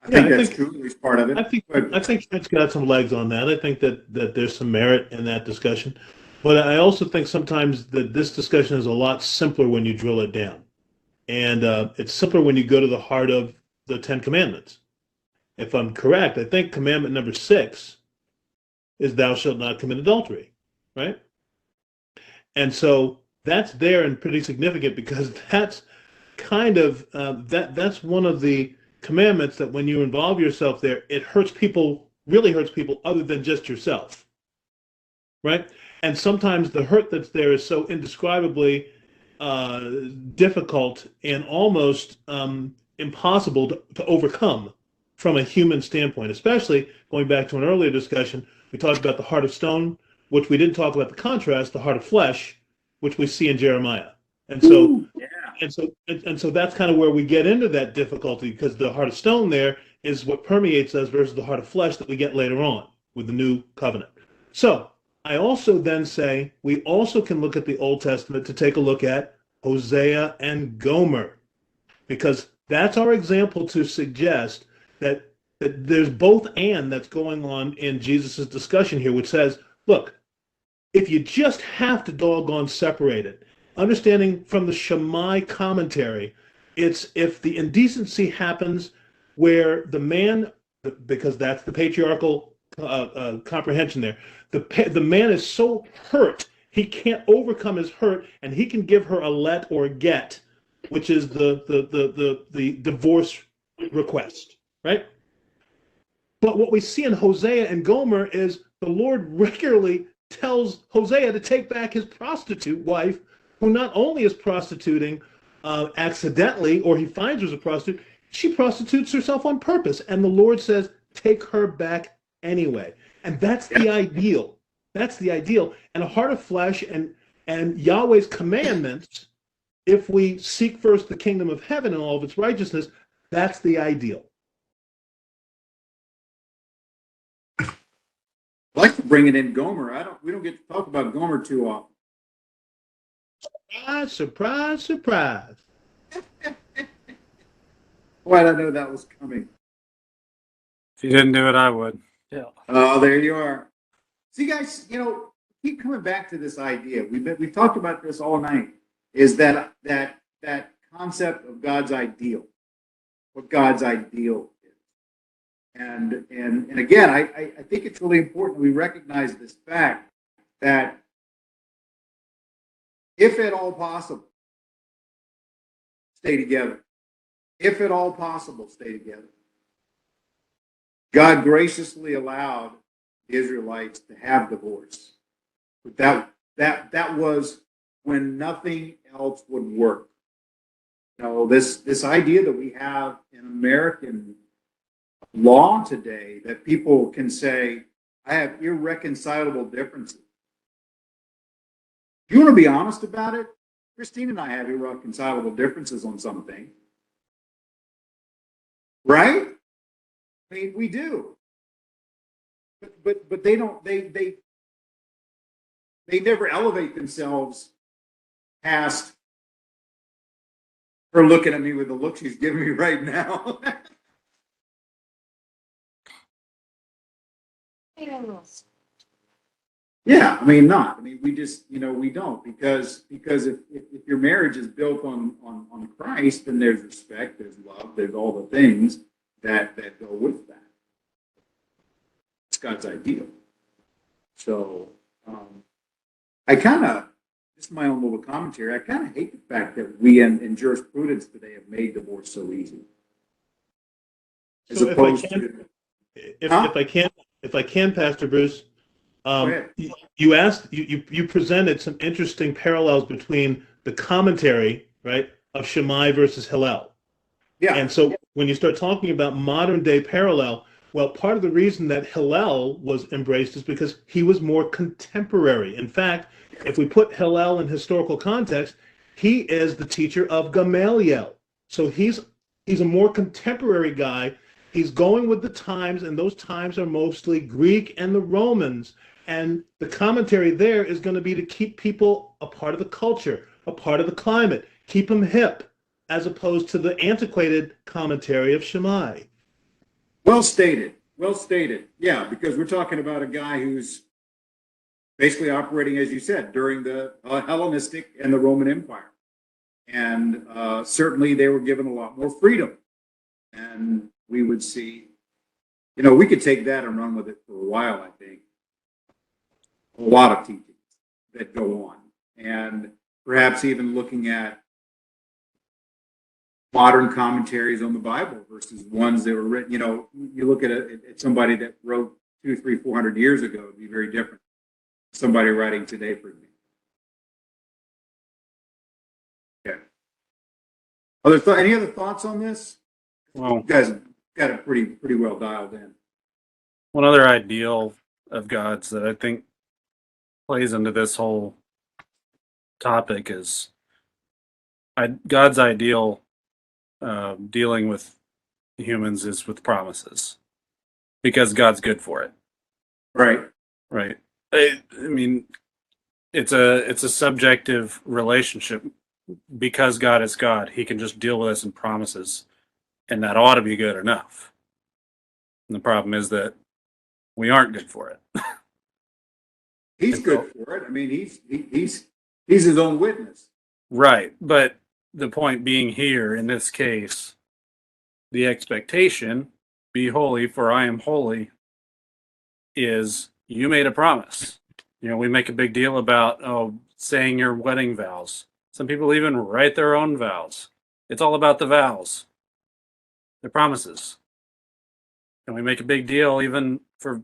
I think that's true, at least part of it. I think But that's got some legs on that. I think that there's some merit in that discussion, but I also think sometimes that this discussion is a lot simpler when you drill it down, and it's simpler when you go to the heart of the 10 Commandments. If I'm correct, I think commandment number 6 is "Thou shalt not commit adultery," right? And so that's there and pretty significant, because that's kind of that's one of the commandments that when you involve yourself there, it hurts people, really hurts people other than just yourself, right? And sometimes the hurt that's there is so indescribably difficult and almost impossible to overcome from a human standpoint, especially going back to an earlier discussion. We talked about the heart of stone, which we didn't talk about the contrast, the heart of flesh, which we see in Jeremiah. And so Ooh, yeah. and so that's kind of where we get into that difficulty, because the heart of stone there is what permeates us versus the heart of flesh that we get later on with the new covenant. So I also then say we also can look at the Old Testament to take a look at Hosea and Gomer, because that's our example to suggest that there's both and that's going on in Jesus's discussion here, which says, look, if you just have to doggone separate it, understanding from the Shammai commentary, it's if the indecency happens where the man, because that's the patriarchal comprehension there, the man is so hurt he can't overcome his hurt, and he can give her a let or a get, which is the divorce request, right? But what we see in Hosea and Gomer is the Lord regularly tells Hosea to take back his prostitute wife, who not only is prostituting accidentally, or he finds her as a prostitute, she prostitutes herself on purpose. And the Lord says, take her back anyway. And that's the ideal. That's the ideal. And a heart of flesh and Yahweh's commandments, if we seek first the kingdom of heaven and all of its righteousness, that's the ideal. I like to bring it in Gomer. We don't get to talk about Gomer too often. Surprise, surprise, surprise. Why did I know that was coming? If you didn't do it, I would. Yeah. Oh, there you are. See, guys, keep coming back to this idea. We've talked about this all night. Is that concept of God's ideal, what God's ideal is, and again, I think it's really important we recognize this fact that if at all possible, stay together. If at all possible, stay together. God graciously allowed the Israelites to have divorce, but that was when nothing else would work. This idea that we have in American law today that people can say, I have irreconcilable differences. If you want to be honest about it, Christine and I have irreconcilable differences on something. Right? I mean, we do. But they don't, they never elevate themselves past her looking at me with the look she's giving me right now. Yeah, I mean, we just, we don't, because if your marriage is built on Christ, then there's respect, there's love, there's all the things that go with that. It's God's ideal. So, I kind of, just my own little commentary, I kind of hate the fact that we in jurisprudence today have made divorce so easy. As So opposed if I can, Pastor Bruce, Go ahead. you presented some interesting parallels between the commentary, right, of Shammai versus Hillel. Yeah. And so when you start talking about modern day parallel, well, part of the reason that Hillel was embraced is because he was more contemporary. In fact, if we put Hillel in historical context, he is the teacher of Gamaliel. So he's a more contemporary guy. He's going with the times, and those times are mostly Greek and the Romans. And the commentary there is going to be to keep people a part of the culture, a part of the climate, keep them hip, as opposed to the antiquated commentary of Shammai. Well stated. Well stated. Yeah, because we're talking about a guy who's basically operating, as you said, during the Hellenistic and the Roman Empire. And certainly they were given a lot more freedom. And we would see, we could take that and run with it for a while, I think. A lot of teachings that go on. And perhaps even looking at modern commentaries on the Bible versus ones that were written, you look at somebody that wrote 200, 300, 400 years ago, it'd be very different. Somebody writing today for me. Yeah. Any other thoughts on this? Well, You guys got it pretty well dialed in. one other ideal of God's that I think plays into this whole topic is God's ideal dealing with humans is with promises because God's good for it, Right. right? I mean, it's a subjective relationship because God is God. He can just deal with us in promises, and that ought to be good enough. And the problem is that we aren't good for it. He's good for it. I mean, he's his own witness. Right. But the point being here in this case, the expectation, be holy for I am holy, is you made a promise. You know, we make a big deal about saying your wedding vows. Some people even write their own vows. It's all about the vows. They're promises. And we make a big deal even for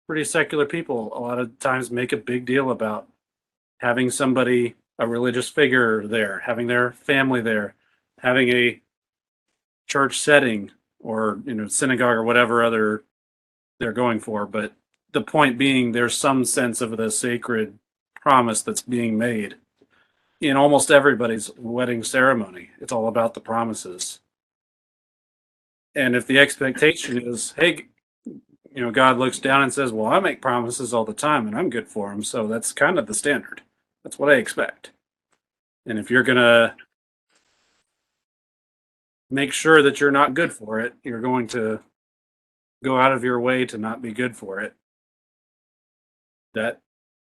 pretty secular people, a lot of times make a big deal about having somebody, a religious figure there, having their family there, having a church setting or synagogue or whatever other they're going for. But the point being, there's some sense of the sacred promise that's being made in almost everybody's wedding ceremony. It's all about the promises. And if the expectation is, hey, God looks down and says, well, I make promises all the time and I'm good for them. So that's kind of the standard. That's what I expect. And if you're going to make sure that you're not good for it, you're going to go out of your way to not be good for it. That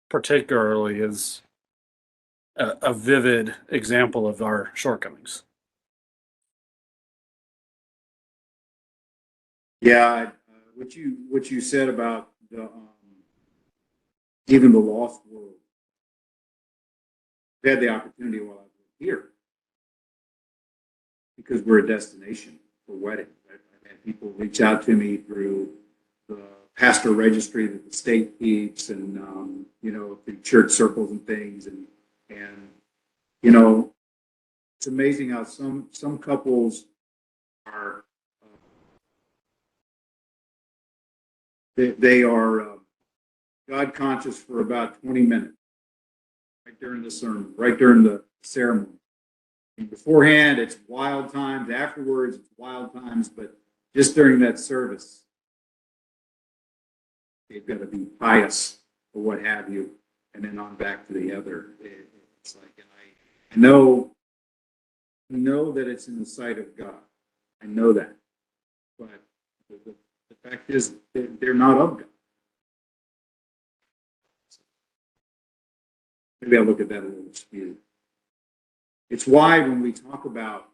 particularly is a vivid example of our shortcomings. Yeah, what you said about the even the lost world. I had the opportunity while I was here because we're a destination for weddings. I've had people reach out to me through the pastor registry that the state keeps, and through church circles and things, and it's amazing how some couples are they are God conscious for about 20 minutes, right during the sermon, right during the ceremony. And beforehand, it's wild times. Afterwards, it's wild times. But just during that service, they've got to be pious or what have you, and then on back to the other. It's like, and I know that it's in the sight of God. I know that, but the fact is, they're not of God. Maybe I'll look at that a little skewed. It's why when we talk about,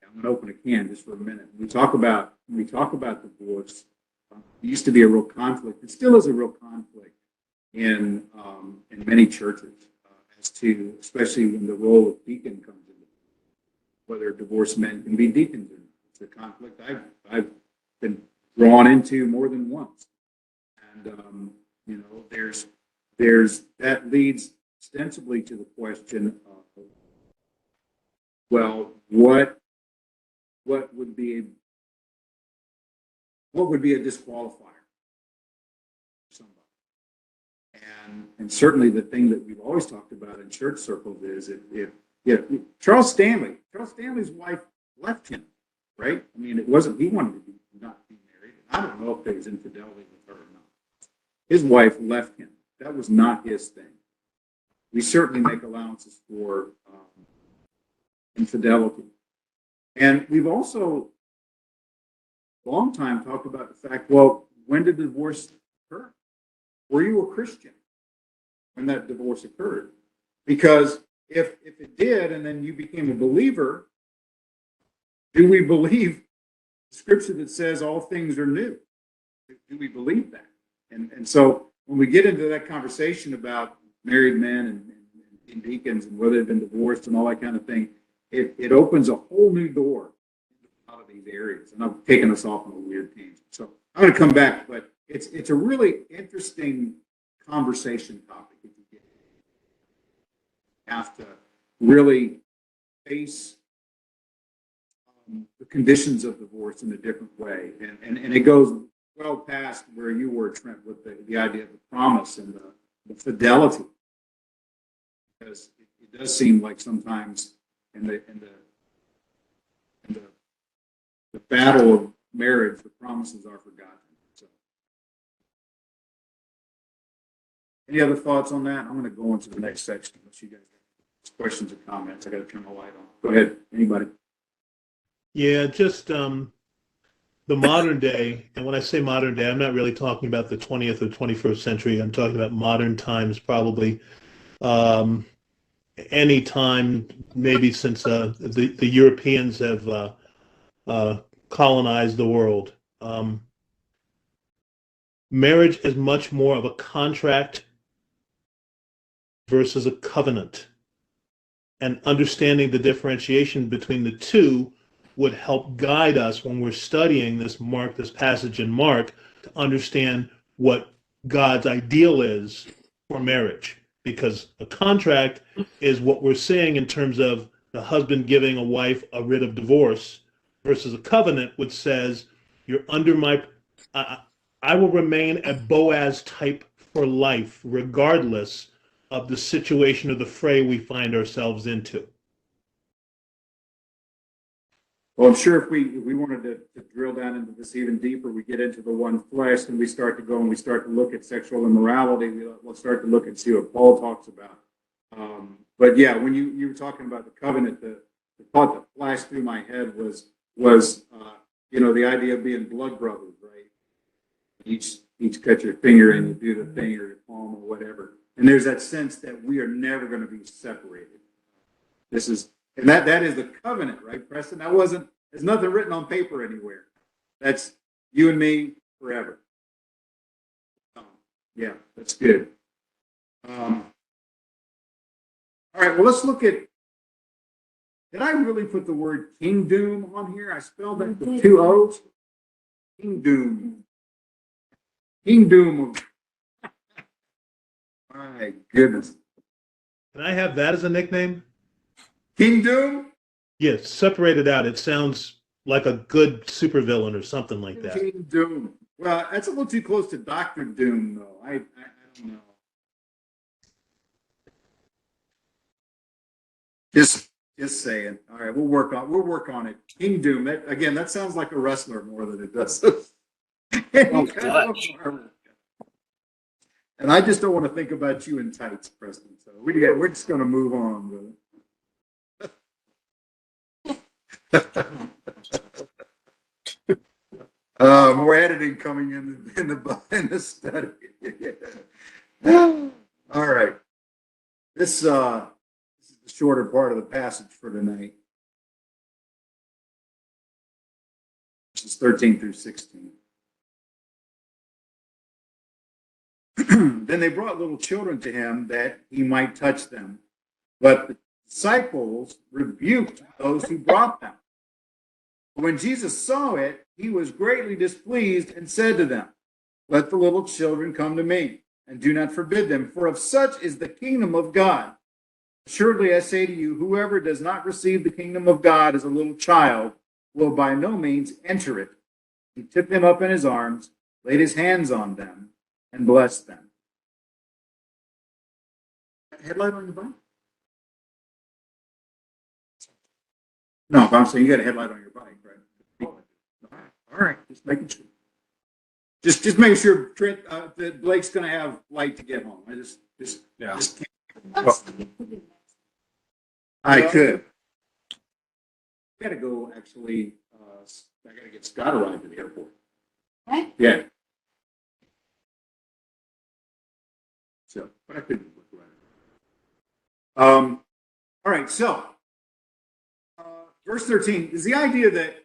I'm going to open a can just for a minute. When we talk about divorce, it used to be a real conflict. It still is a real conflict in many churches as to, especially when the role of deacon comes into whether divorced men can be deacons or not. It's a conflict I've been drawn into more than once, and there's that leads ostensibly to the question of, well, what would be a disqualifier for somebody? And certainly the thing that we've always talked about in church circles is if Charles Stanley's wife left him, right? I mean, it wasn't he wanted to not be married. I don't know if there was infidelity with her or not. His wife left him. That was not his thing. We certainly make allowances for infidelity. And we've also, a long time, talked about the fact, well, when did the divorce occur? Were you a Christian when that divorce occurred? Because if it did, and then you became a believer, do we believe the scripture that says all things are new? Do we believe that? And so when we get into that conversation about married men and deacons and whether they've been divorced and all that kind of thing, it opens a whole new door out of these areas. And I've taken us off on a weird tangent. So I'm going to come back, but it's a really interesting conversation topic. If you have to really face the conditions of divorce in a different way. And it goes well past where you were, Trent, with the idea of the promise and the fidelity. because it does seem like sometimes in the battle of marriage, the promises are forgotten. So, any other thoughts on that? I'm going to go into the next section unless you guys have questions or comments. I got to turn the light on. Go ahead, anybody. Yeah, just the modern day, and when I say modern day, I'm not really talking about the 20th or 21st century. I'm talking about modern times, probably any time, maybe since the Europeans have colonized the world. Marriage is much more of a contract versus a covenant. And understanding the differentiation between the two would help guide us when we're studying this passage in Mark, to understand what God's ideal is for marriage. Because a contract is what we're saying in terms of the husband giving a wife a writ of divorce, versus a covenant which says, you're under my, I will remain a Boaz type for life, regardless of the situation or the fray we find ourselves into. Well, I'm sure if we wanted to drill down into this even deeper, we get into the one flesh, and we start to go and we start to look at sexual immorality. We'll start to look and see what Paul talks about. But yeah, when you were talking about the covenant, the thought that flashed through my head was the idea of being blood brothers, right? Each cut your finger and you do the thing or your palm or whatever. And there's that sense that we are never going to be separated. And that is the covenant, right, Preston? There's nothing written on paper anywhere. That's you and me forever. Yeah, that's good. All right, well, let's look at, did I really put the word kingdom on here? I spelled it with two O's. Kingdom. Kingdom. My goodness. Can I have that as a nickname? Kingdom? Yes, separate it out. It sounds like a good supervillain or something like that. Kingdom. Well, that's a little too close to Doctor Doom, though. I don't know. Just saying. All right, we'll work on it. King Doom. That sounds like a wrestler more than it does. And I just don't want to think about you in tights, Preston. So we're just going to move on, brother. More editing coming in the study. All right. This is the shorter part of the passage for tonight. Verses 13 through 16. Then they brought little children to him that he might touch them. But the disciples rebuked those who brought them. When Jesus saw it, he was greatly displeased and said to them, "Let the little children come to me, and do not forbid them, for of such is the kingdom of God. Assuredly, I say to you, whoever does not receive the kingdom of God as a little child will by no means enter it." He took them up in his arms, laid his hands on them, and blessed them. Headlight on your bike? No, but I'm saying you got a headlight on your bike, right? All right, just making sure. Just making sure Trent, that Blake's going to have light to get home. Just can't. Well, I could. I got to go, actually. I got to get Scott a ride to the airport. What? Yeah. So, but I couldn't look around. All right, so verse 13 is the idea that,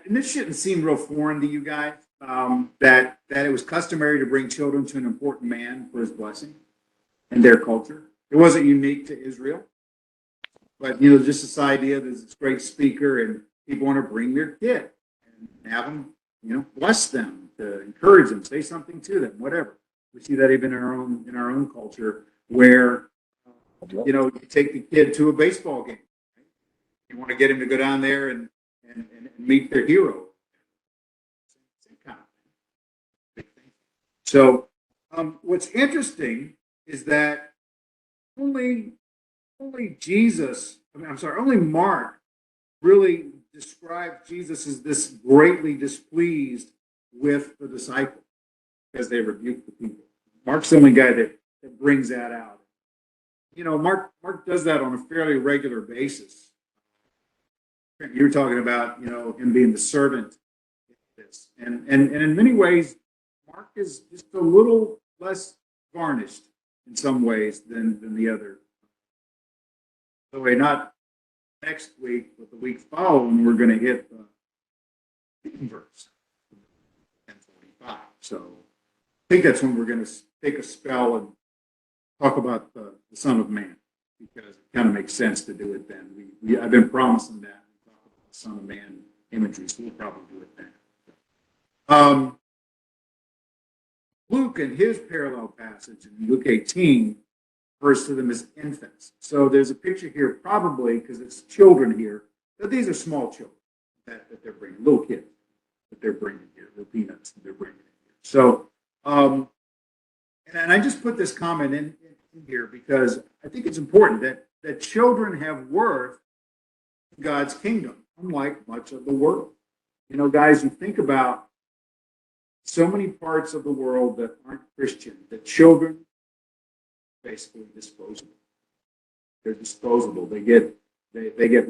and this shouldn't seem real foreign to you guys, that it was customary to bring children to an important man for his blessing in their culture. It wasn't unique to Israel, but just this idea that this great speaker and people want to bring their kid and have them, bless them, to encourage them, say something to them, whatever. We see that even in our own culture, where you take the kid to a baseball game. Right? You want to get him to go down there and meet their hero. Same kind of thing. Big thing. So what's interesting is that only only Jesus, I'm sorry, only Mark really describes Jesus as this greatly displeased with the disciples because they rebuked the people. Mark's the only guy that brings that out. You know, Mark does that on a fairly regular basis. You're talking about, you know, him being the servant. And in many ways, Mark is just a little less varnished in some ways than the other. So way not next week, but the week following, we're going to hit the verse 10:45. So I think that's when we're going to take a spell and talk about the Son of Man, because it kind of makes sense to do it then. I've been promising that. We talk about the Son of Man imagery, so we'll probably do it then. Luke, in his parallel passage in Luke 18, refers to them as infants. So there's a picture here, probably because it's children here, that these are small children that they're bringing, little kids that they're bringing here, little peanuts that they're bringing in here. So, and I just put this comment in here because I think it's important that children have worth in God's kingdom, unlike much of the world. You know, guys, you think about so many parts of the world that aren't Christian, that children are basically disposable. They're disposable. They get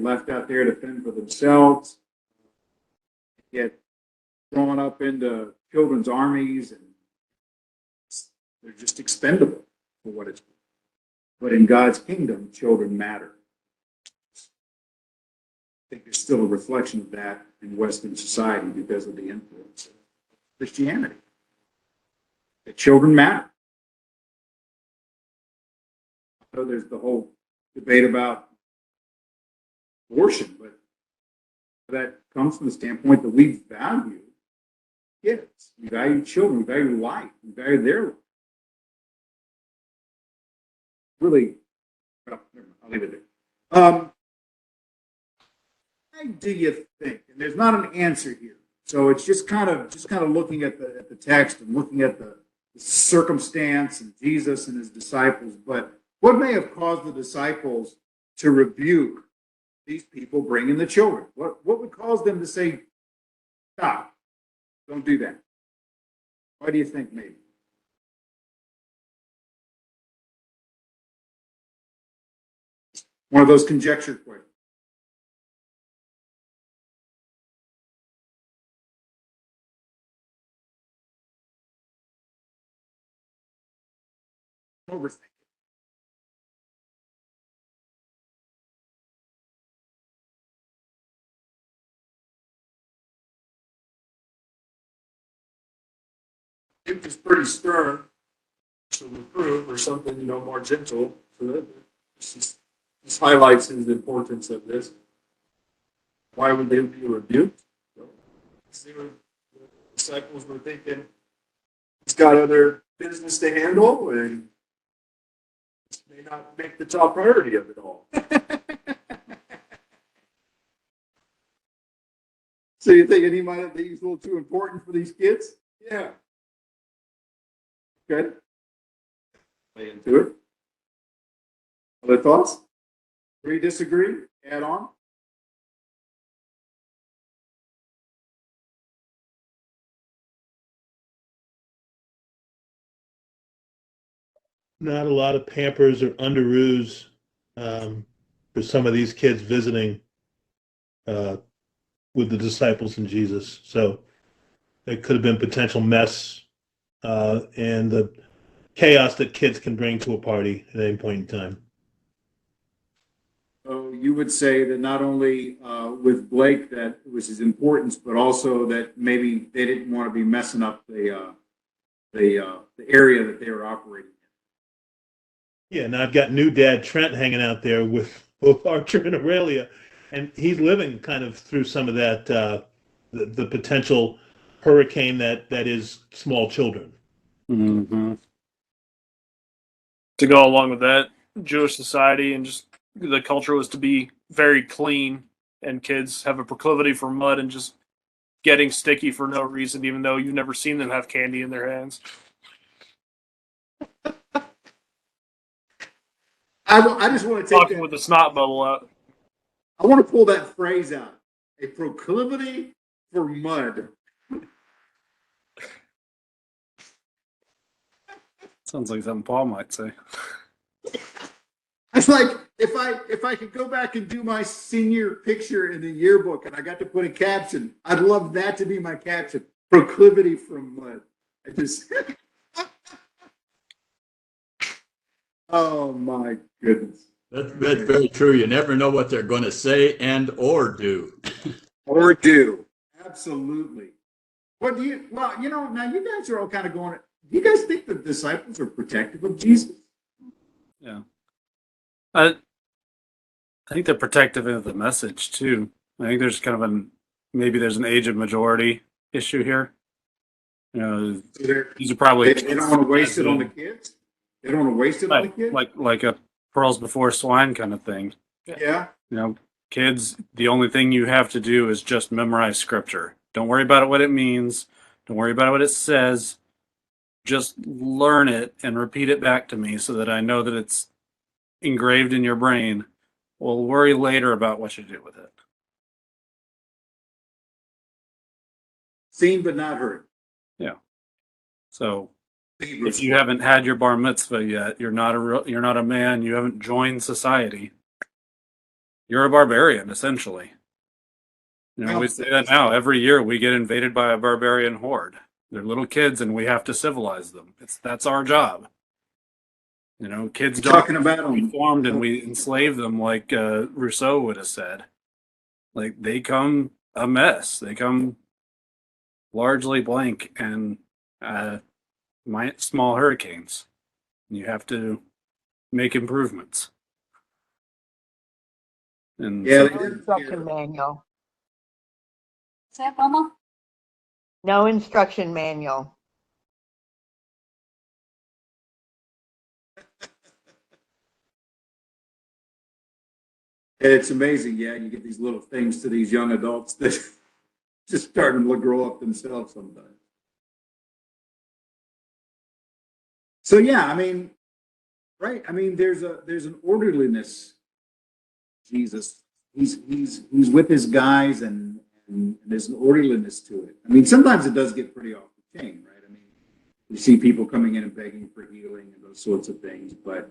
left out there to fend for themselves, get thrown up into children's armies, and they're just expendable for what it's worth. But in God's kingdom, children matter. I think there's still a reflection of that in Western society because of the influence of Christianity. That children matter. So there's the whole debate about abortion, but that comes from the standpoint that we value kids, we value children, we value life, we value their life. Really, well, I'll leave it there. Why do you think? And there's not an answer here. So it's just kind of looking at the text and looking at the circumstance and Jesus and his disciples. But what may have caused the disciples to rebuke these people bringing the children? What would cause them to say, "Stop! Don't do that"? Why do you think? Maybe one of those conjecture questions. Overthinking. It was pretty stern to reprove, or something, you know, more gentle. So that this highlights the importance of this. Why would they be rebuked? The disciples were thinking he's got other business to handle, and this may not make the top priority of it all. So you think he might have been a little too important for these kids? Yeah. Good. Play into it. Other thoughts? Agree, disagree? Add on? Not a lot of Pampers or Underoos for some of these kids visiting with the disciples and Jesus. So it could have been potential mess and the chaos that kids can bring to a party at any point in time. So you would say that not only with Blake that was his importance, but also that maybe they didn't want to be messing up the area that they were operating in. Yeah, now I've got new dad Trent hanging out there with both Archer and Aurelia, and he's living kind of through some of that the potential hurricane that is small children. Mm-hmm. To go along with that, Jewish society and just the culture was to be very clean, and kids have a proclivity for mud and just getting sticky for no reason, even though you've never seen them have candy in their hands. I just want to take Talking that, with the snot bubble out. I want to pull that phrase out. A proclivity for mud. Sounds like something Paul might say. It's like if I could go back and do my senior picture in the yearbook and I got to put a caption, I'd love that to be my caption. Proclivity from mud. I just oh my goodness. That's very true. You never know what they're going to say and or do. Or do. Absolutely. What do you well, you know, now you guys are all kind of going, do you guys think the disciples are protective of Jesus? Yeah. I think they're protective of the message too. I think there's kind of maybe there's an age of majority issue here. You know, these are probably They don't want to waste it on the kids. They don't want to waste it on the kids. like a pearls before swine kind of thing. Yeah. You know, kids, the only thing you have to do is just memorize scripture. Don't worry about what it means. Don't worry about what it says. Just learn it and repeat it back to me so that I know that it's engraved in your brain. We'll worry later about what you do with it. Seen but not heard. Yeah. So if you haven't had your bar mitzvah yet, you're not a man. You haven't joined society. You're a barbarian, essentially. You know, we say that now. Every year we get invaded by a barbarian horde. They're little kids, and we have to civilize them. That's our job. You know, kids don't Talking about them. be formed, and we enslave them, like Rousseau would have said. Like they come a mess. They come largely blank and small hurricanes. You have to make improvements. And Yeah, so- they No did. instruction manual. Is that Mama? No instruction manual. It's amazing. Yeah, you get these little things to these young adults that just starting to grow up themselves sometimes. So yeah, I mean, right? I mean, there's an orderliness. Jesus, he's with his guys, and there's an orderliness to it. I mean, sometimes it does get pretty off the chain, right? I mean, you see people coming in and begging for healing and those sorts of things, but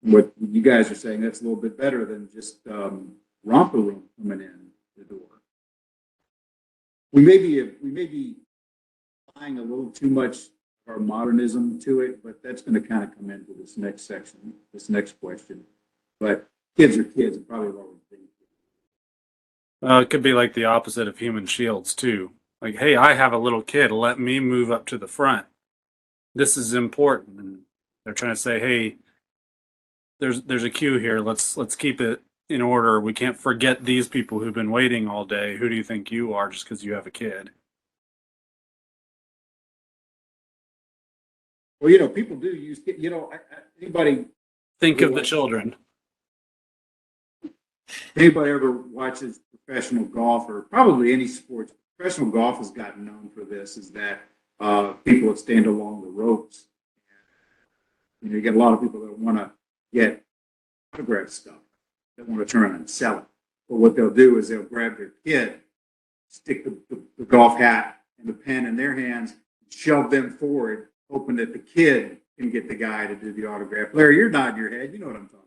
what you guys are saying, that's a little bit better than just romper room coming in the door. We may be applying a little too much of our modernism to it, but that's going to kind of come into this next section, this next question. But kids are kids, and probably always been. It could be like the opposite of human shields too. Like, hey, I have a little kid. Let me move up to the front. This is important. And they're trying to say, hey, there's a queue here. Let's keep it in order. We can't forget these people who've been waiting all day. Who do you think you are just because you have a kid? Well, you know, people do use, you know, anybody Think of the children. ever watches professional golf, or probably any sports, professional golf has gotten known for this, is that people that stand along the ropes. You know, you get a lot of people that want to get autograph stuff, that want to turn around and sell it. But what they'll do is they'll grab their kid, stick the golf hat and the pen in their hands, shove them forward, hoping that the kid can get the guy to do the autograph. Larry, you're nodding your head. You know what I'm talking about.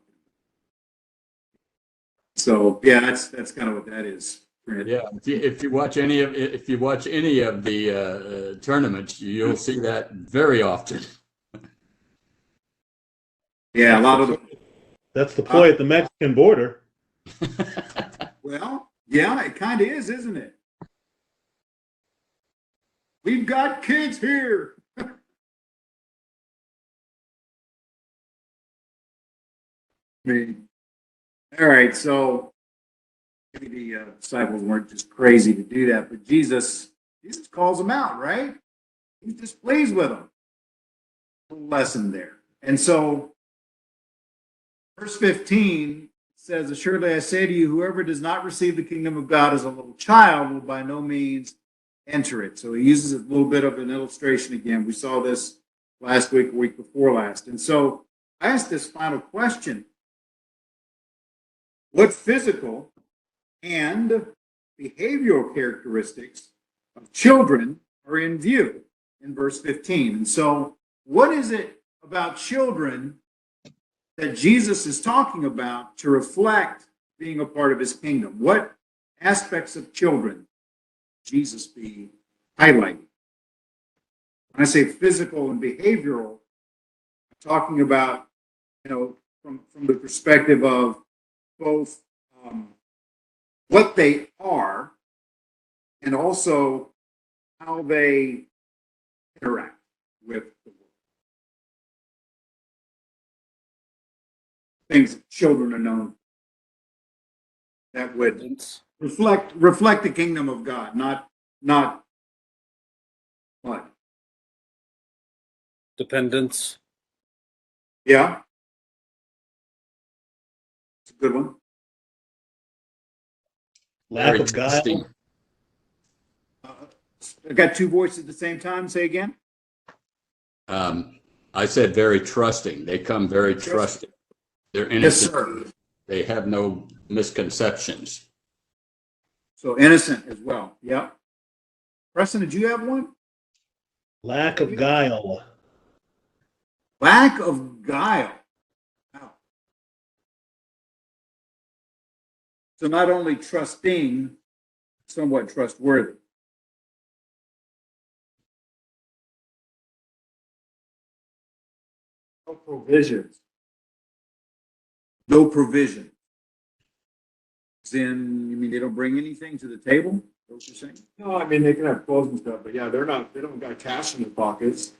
So yeah, that's kind of what that is. Yeah, if you watch any of the tournaments, you'll see that very often. Yeah, a lot of That's the ploy at the Mexican border. well, yeah, it kind of is, isn't it? We've got kids here. All right, so maybe the disciples weren't just crazy to do that, but Jesus calls them out, right? He's displeased with them. Lesson there. And so verse 15 says, assuredly I say to you, whoever does not receive the kingdom of God as a little child will by no means enter it. So he uses a little bit of an illustration again. We saw this last week, week before last. And so I ask this final question. What physical and behavioral characteristics of children are in view in verse 15? And so, what is it about children that Jesus is talking about to reflect being a part of his kingdom? What aspects of children Jesus be highlighting? When I say physical and behavioral, I'm talking about, from the perspective of both what they are and also how they interact with the world. Things that children are known that would reflect the kingdom of God, not what? Dependence. Yeah, it's a good one. Lack Very of trusting. guile. I got two voices at the same time. Say again. I said very trusting. They come very trusting. They're Yes, innocent. sir. They have no misconceptions. So innocent as well. Yeah. Preston, did you have one? Lack of guile. Lack of guile. Wow. So not only trusting, somewhat trustworthy. No provisions. No provision. Then you mean they don't bring anything to the table? Is that what you're saying? No, I mean, they can have clothes and stuff, but yeah, they don't got cash in their pockets.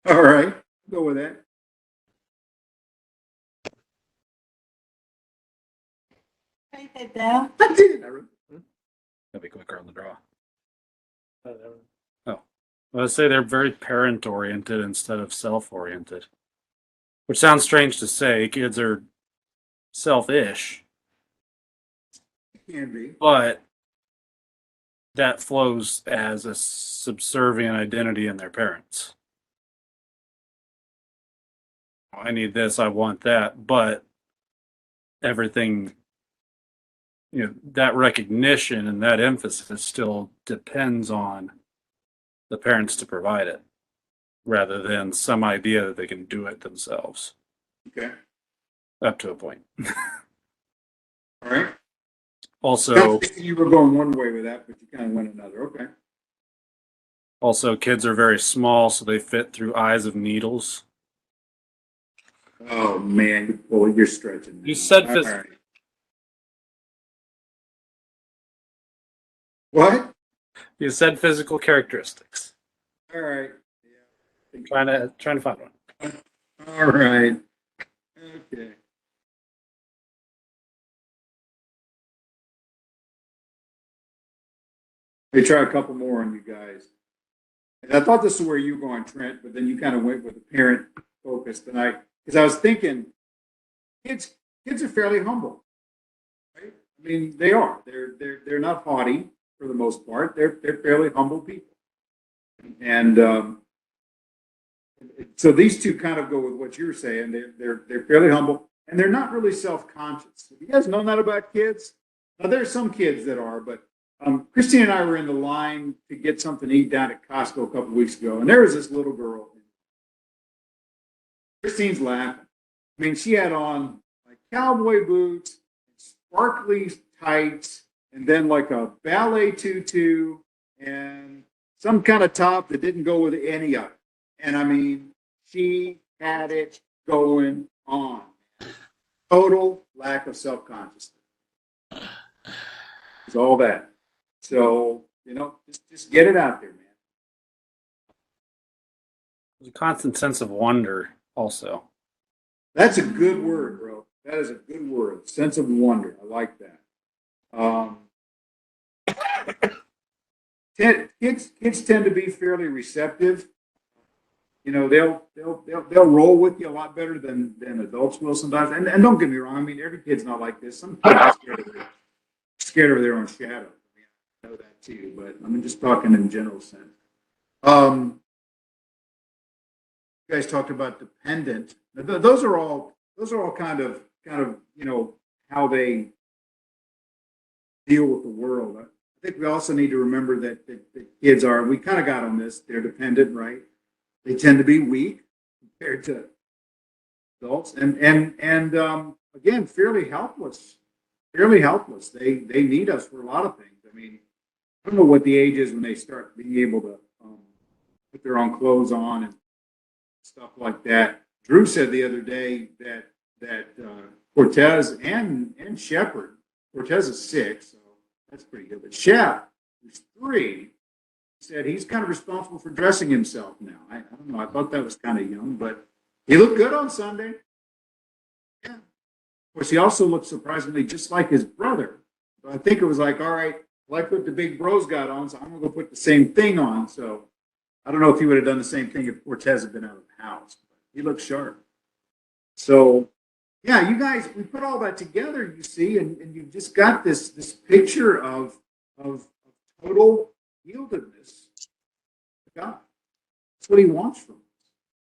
All right, go with that. Write that down. I did. I wrote- That'd be quicker on the draw. Oh, well, I say they're very parent-oriented instead of self-oriented, which sounds strange to say. Kids are selfish, Can be. but that flows as a subservient identity in their parents. I need this, I want that, but everything, that recognition and that emphasis still depends on the parents to provide it rather than some idea that they can do it themselves Okay. up to a point. All right. Also, You were going one way with that, but you kind of went another. Okay. kids are very small, so they fit through eyes of needles. Oh man, well, you're stretching. You said All physical. right. What? You said physical characteristics. All right. Yeah. Trying to find one. All right. Okay. Let me try a couple more on you guys. And I thought this is where you were going, Trent, but then you kind of went with the parent focus tonight. Because I was thinking, kids are fairly humble, right? I mean, they are. They're not haughty for the most part. They're fairly humble people, and so these two kind of go with what you're saying. They're fairly humble, and they're not really self-conscious. Have you guys known that about kids? Now, there's some kids that are, but Christine and I were in the line to get something to eat down at Costco a couple weeks ago, and there was this little girl. Christine's laughing. I mean, she had on like cowboy boots, sparkly tights, and then like a ballet tutu and some kind of top that didn't go with any of it. And I mean, she had it going on. Total lack of self-consciousness. It's all that. So, just get it out there, man. There's a constant sense of wonder also. That's a good word, bro. That is a good word. Sense of wonder. I like that. Kids tend to be fairly receptive. They'll roll with you a lot better than adults will sometimes. And don't get me wrong. I mean, every kid's not like this. Some kids are scared of their own shadow. I know that too. But I'm just talking in general sense. you guys talked about dependent. Those are all kind of how they deal with the world. I think we also need to remember that kids are. We kind of got on this. They're dependent, right? They tend to be weak compared to adults, and again, fairly helpless. Fairly helpless. They need us for a lot of things. I mean, I don't know what the age is when they start being able to put their own clothes on and stuff like that. Drew said the other day that Cortez and Shepard. Cortez is 6, so that's pretty good. But Shep, who's 3, said he's kind of responsible for dressing himself now. I don't know. I thought that was kind of young, but he looked good on Sunday. Yeah. Of course, he also looked surprisingly just like his brother. So I think it was like, all right, well, I put the big bros got on, so I'm going to go put the same thing on. So I don't know if he would have done the same thing if Cortez had been out of the house. But he looked sharp. So, yeah, you guys, we put all that together, you see, and you've just got this picture of total yieldedness to God. That's what he wants from us.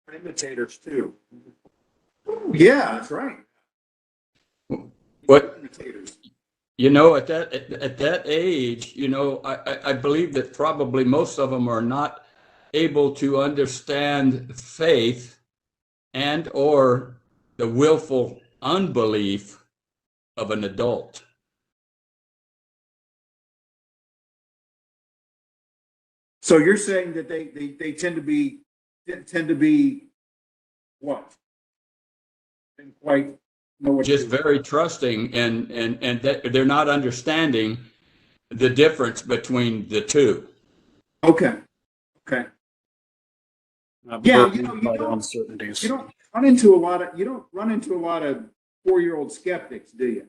We're imitators too. Yeah, that's right. What Imitators. at that age, I believe that probably most of them are not able to understand faith and or the willful unbelief of an adult. So you're saying that they tend to be what? Didn't quite know what Just very trusting and that they're not understanding the difference between the two. Okay. Yeah, Burdened by the uncertainties. you don't run into a lot of 4-year-old skeptics, do you?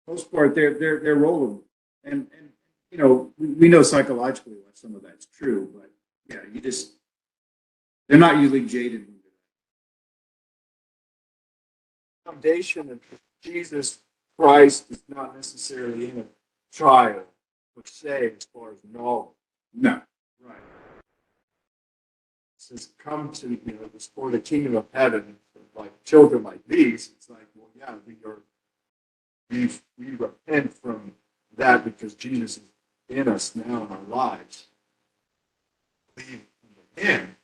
Most part, they're rolling, and we know psychologically what some of that's true, but yeah, they're not usually jaded. Foundation of Jesus Christ is not necessarily in a trial per se as far as knowledge. No, right. It says, come to for the kingdom of heaven, like children like these. It's like, well, yeah, we repent from that because Jesus is in us now in our lives. Believe in Him.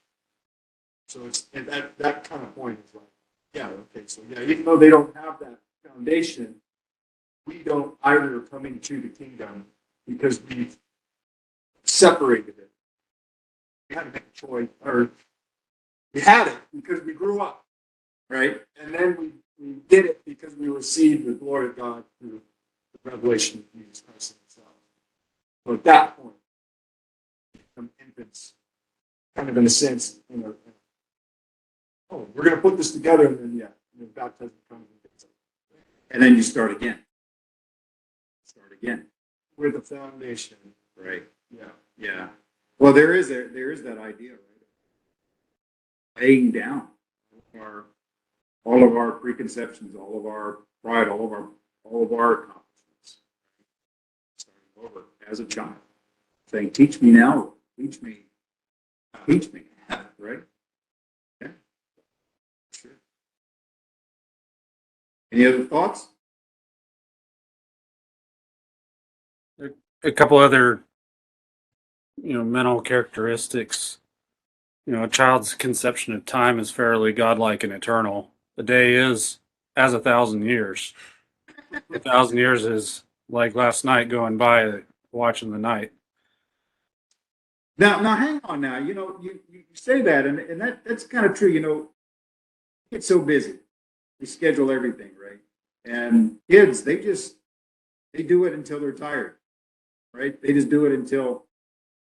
So it's and that kind of point is like, yeah, okay, so yeah, even though they don't have that foundation, we don't either come into the kingdom because we've separated it. We had to make a choice, or we had it because we grew up, Right. and then we did it because we received the glory of God through the revelation of Jesus Christ Himself. So at that point, we become infants, kind of in a sense, oh, we're going to put this together, and then baptism comes and gets it. And then you start again. With a foundation. Right. Yeah. Well, there is that idea, right? Laying down all of our preconceptions, all of our pride, all of our accomplishments. Starting over as a child, saying, "Teach me now, teach me," right? Yeah. Sure. Any other thoughts? A couple other, mental characteristics. A child's conception of time is fairly godlike and eternal. The day is as 1,000 years. 1,000 years is like last night going by watching the night. Now, hang on. Now, you say that, and that's kind of true. We get so busy, we schedule everything, right? And kids, they do it until they're tired, right? They just do it until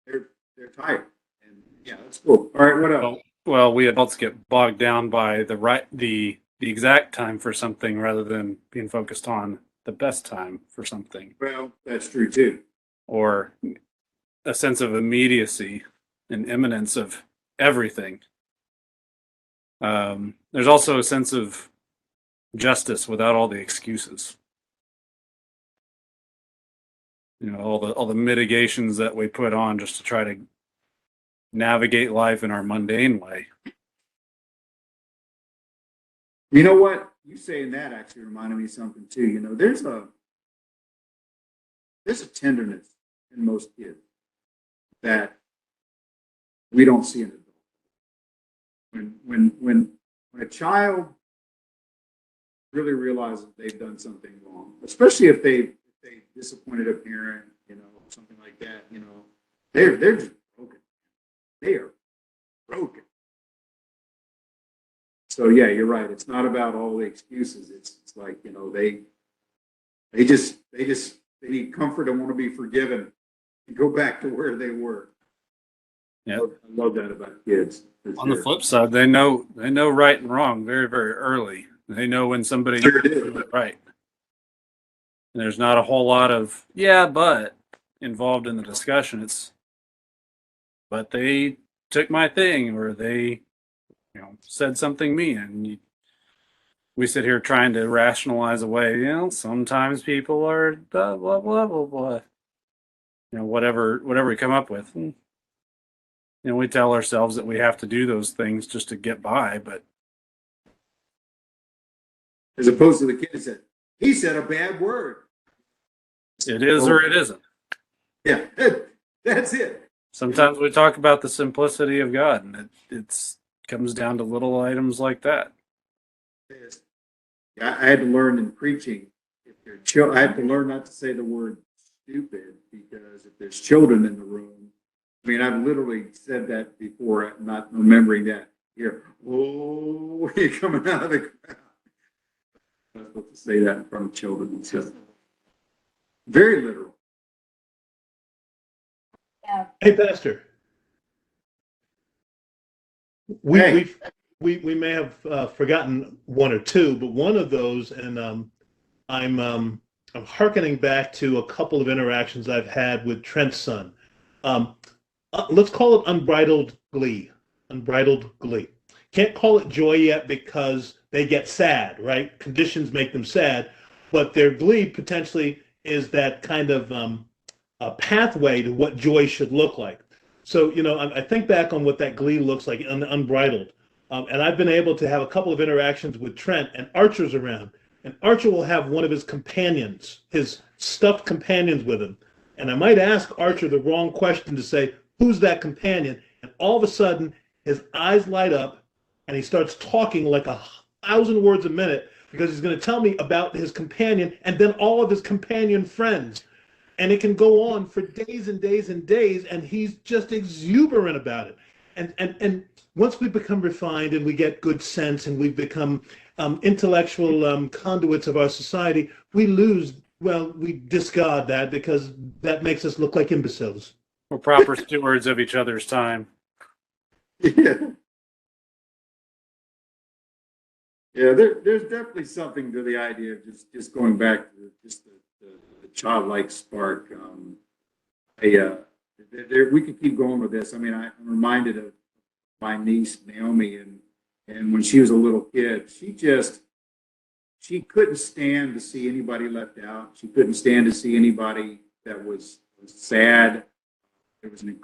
they're tired, and yeah, that's cool. All right, what else? Well, we adults get bogged down by the exact time for something rather than being focused on the best time for something, Well, that's true too. or a sense of immediacy and imminence of everything. There's also a sense of justice without all the excuses. All the mitigations that we put on just to try to navigate life in our mundane way. You know what? You saying that actually reminded me of something too. You know, there's a tenderness in most kids that we don't see in adults. When a child really realizes they've done something wrong, especially if they disappointed a parent, you know, something like that, you know, they're just broken. They are broken. So yeah, you're right. It's not about all the excuses. It's like, you know, they need comfort and want to be forgiven and go back to where they were. Yeah. I love that about kids. On the flip side, they know right and wrong very, very early. They know when somebody Sure did do. it right. And there's not a whole lot of yeah, but involved in the discussion. It's but they took my thing, or they, you know, said something mean, and we sit here trying to rationalize away. You know, sometimes people are blah blah blah blah blah. You know, whatever we come up with. And, you know, we tell ourselves that we have to do those things just to get by, but As opposed to the kid that said, he said a bad word. it is or it isn't. Yeah, that's it. Sometimes we talk about the simplicity of God, and it comes down to little items like that. I had to learn in preaching. I had to learn not to say the word stupid, because if there's children in the room, I mean, I've literally said that before, not remembering that. Here, oh, you're coming out of the crowd. I'm not supposed to say that in front of children. So, very literal. Yeah. Hey, Pastor. We Hey. we may have forgotten one or two, but one of those, and I'm hearkening back to a couple of interactions I've had with Trent's son. Let's call it unbridled glee. Unbridled glee. Can't call it joy yet because they get sad, right? Conditions make them sad, but their glee potentially is that kind of a pathway to what joy should look like. So, you know, I think back on what that glee looks like, unbridled. And I've been able to have a couple of interactions with Trent, and Archer's around. And Archer will have one of his companions, his stuffed companions with him. And I might ask Archer the wrong question to say, who's that companion? And all of a sudden, his eyes light up, and he starts talking like 1,000 words a minute, because he's going to tell me about his companion and then all of his companion friends. And it can go on for days and days and days, and he's just exuberant about it. And once we become refined and we get good sense and we become intellectual conduits of our society, we discard that, because that makes us look like imbeciles. We're proper stewards of each other's time. Yeah. Yeah, there's definitely something to the idea of just going back to just the childlike spark. We could keep going with this. I mean, I'm reminded of my niece Naomi, and when she was a little kid, she couldn't stand to see anybody left out. She couldn't stand to see anybody that was sad. There was an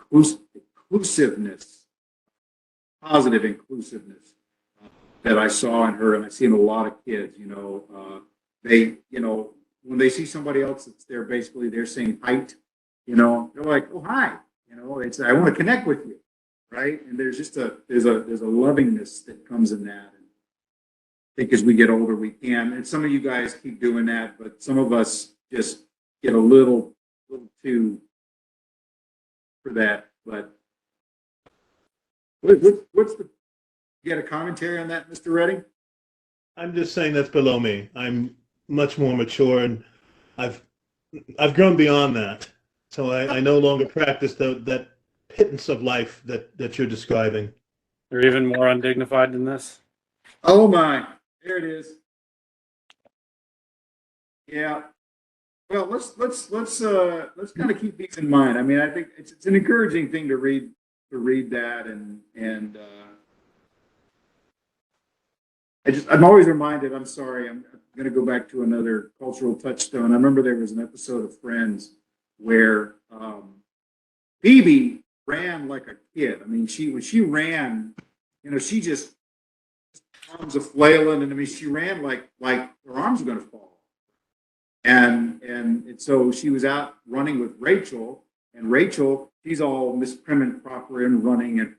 inclusiveness, positive inclusiveness that I saw in her, and I see in a lot of kids. You know, when they see somebody else that's there, basically they're saying height. You know, they're like, "Oh, hi." You know, I want to connect with you, right? And there's just there's a lovingness that comes in that. And I think as we get older, we can. And some of you guys keep doing that, but some of us just get a little too for that. But what's the? You got a commentary on that, Mr. Redding? I'm just saying that's below me. I'm much more mature, and I've grown beyond that. So I no longer practice that pittance of life that you're describing. They're even more undignified than this. Oh my, there it is. Yeah. Well, let's kind of keep these in mind. I mean, I think it's an encouraging thing to read that, and I'm always reminded. I'm sorry, I'm going to go back to another cultural touchstone. I remember there was an episode of Friends where Phoebe ran like a kid. I mean, when she ran, she just arms are flailing, and I mean, she ran like her arms were going to fall. And so she was out running with Rachel, and Rachel, she's all Miss Prim and Proper and running and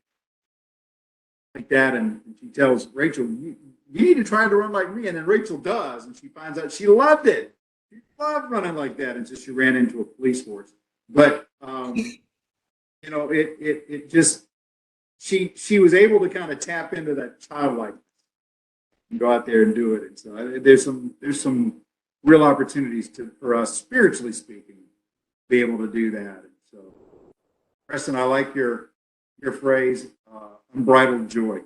like that, and she tells Rachel, you need to try to run like me, and then Rachel does, and she finds out she loved it. She loved running like that, and so she ran into a police force. But it just she was able to kind of tap into that childlikeness and go out there and do it. And so there's some real opportunities for us, spiritually speaking, to be able to do that. And so, Preston, I like your phrase, unbridled joy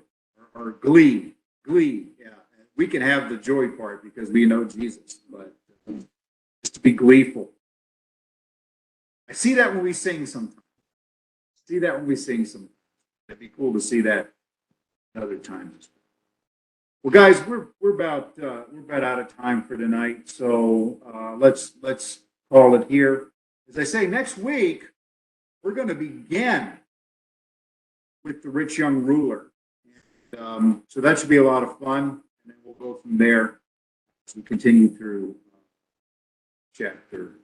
or glee. Yeah, we can have the joy part because we know Jesus, but just to be gleeful. I see that when we sing sometimes. It'd be cool to see that other times. Well, guys, we're about out of time for tonight, so let's call it here. As I say, next week we're going to begin with the rich young ruler, so that should be a lot of fun, and then we'll go from there as we continue through chapter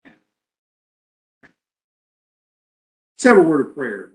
10. Let's have a word of prayer.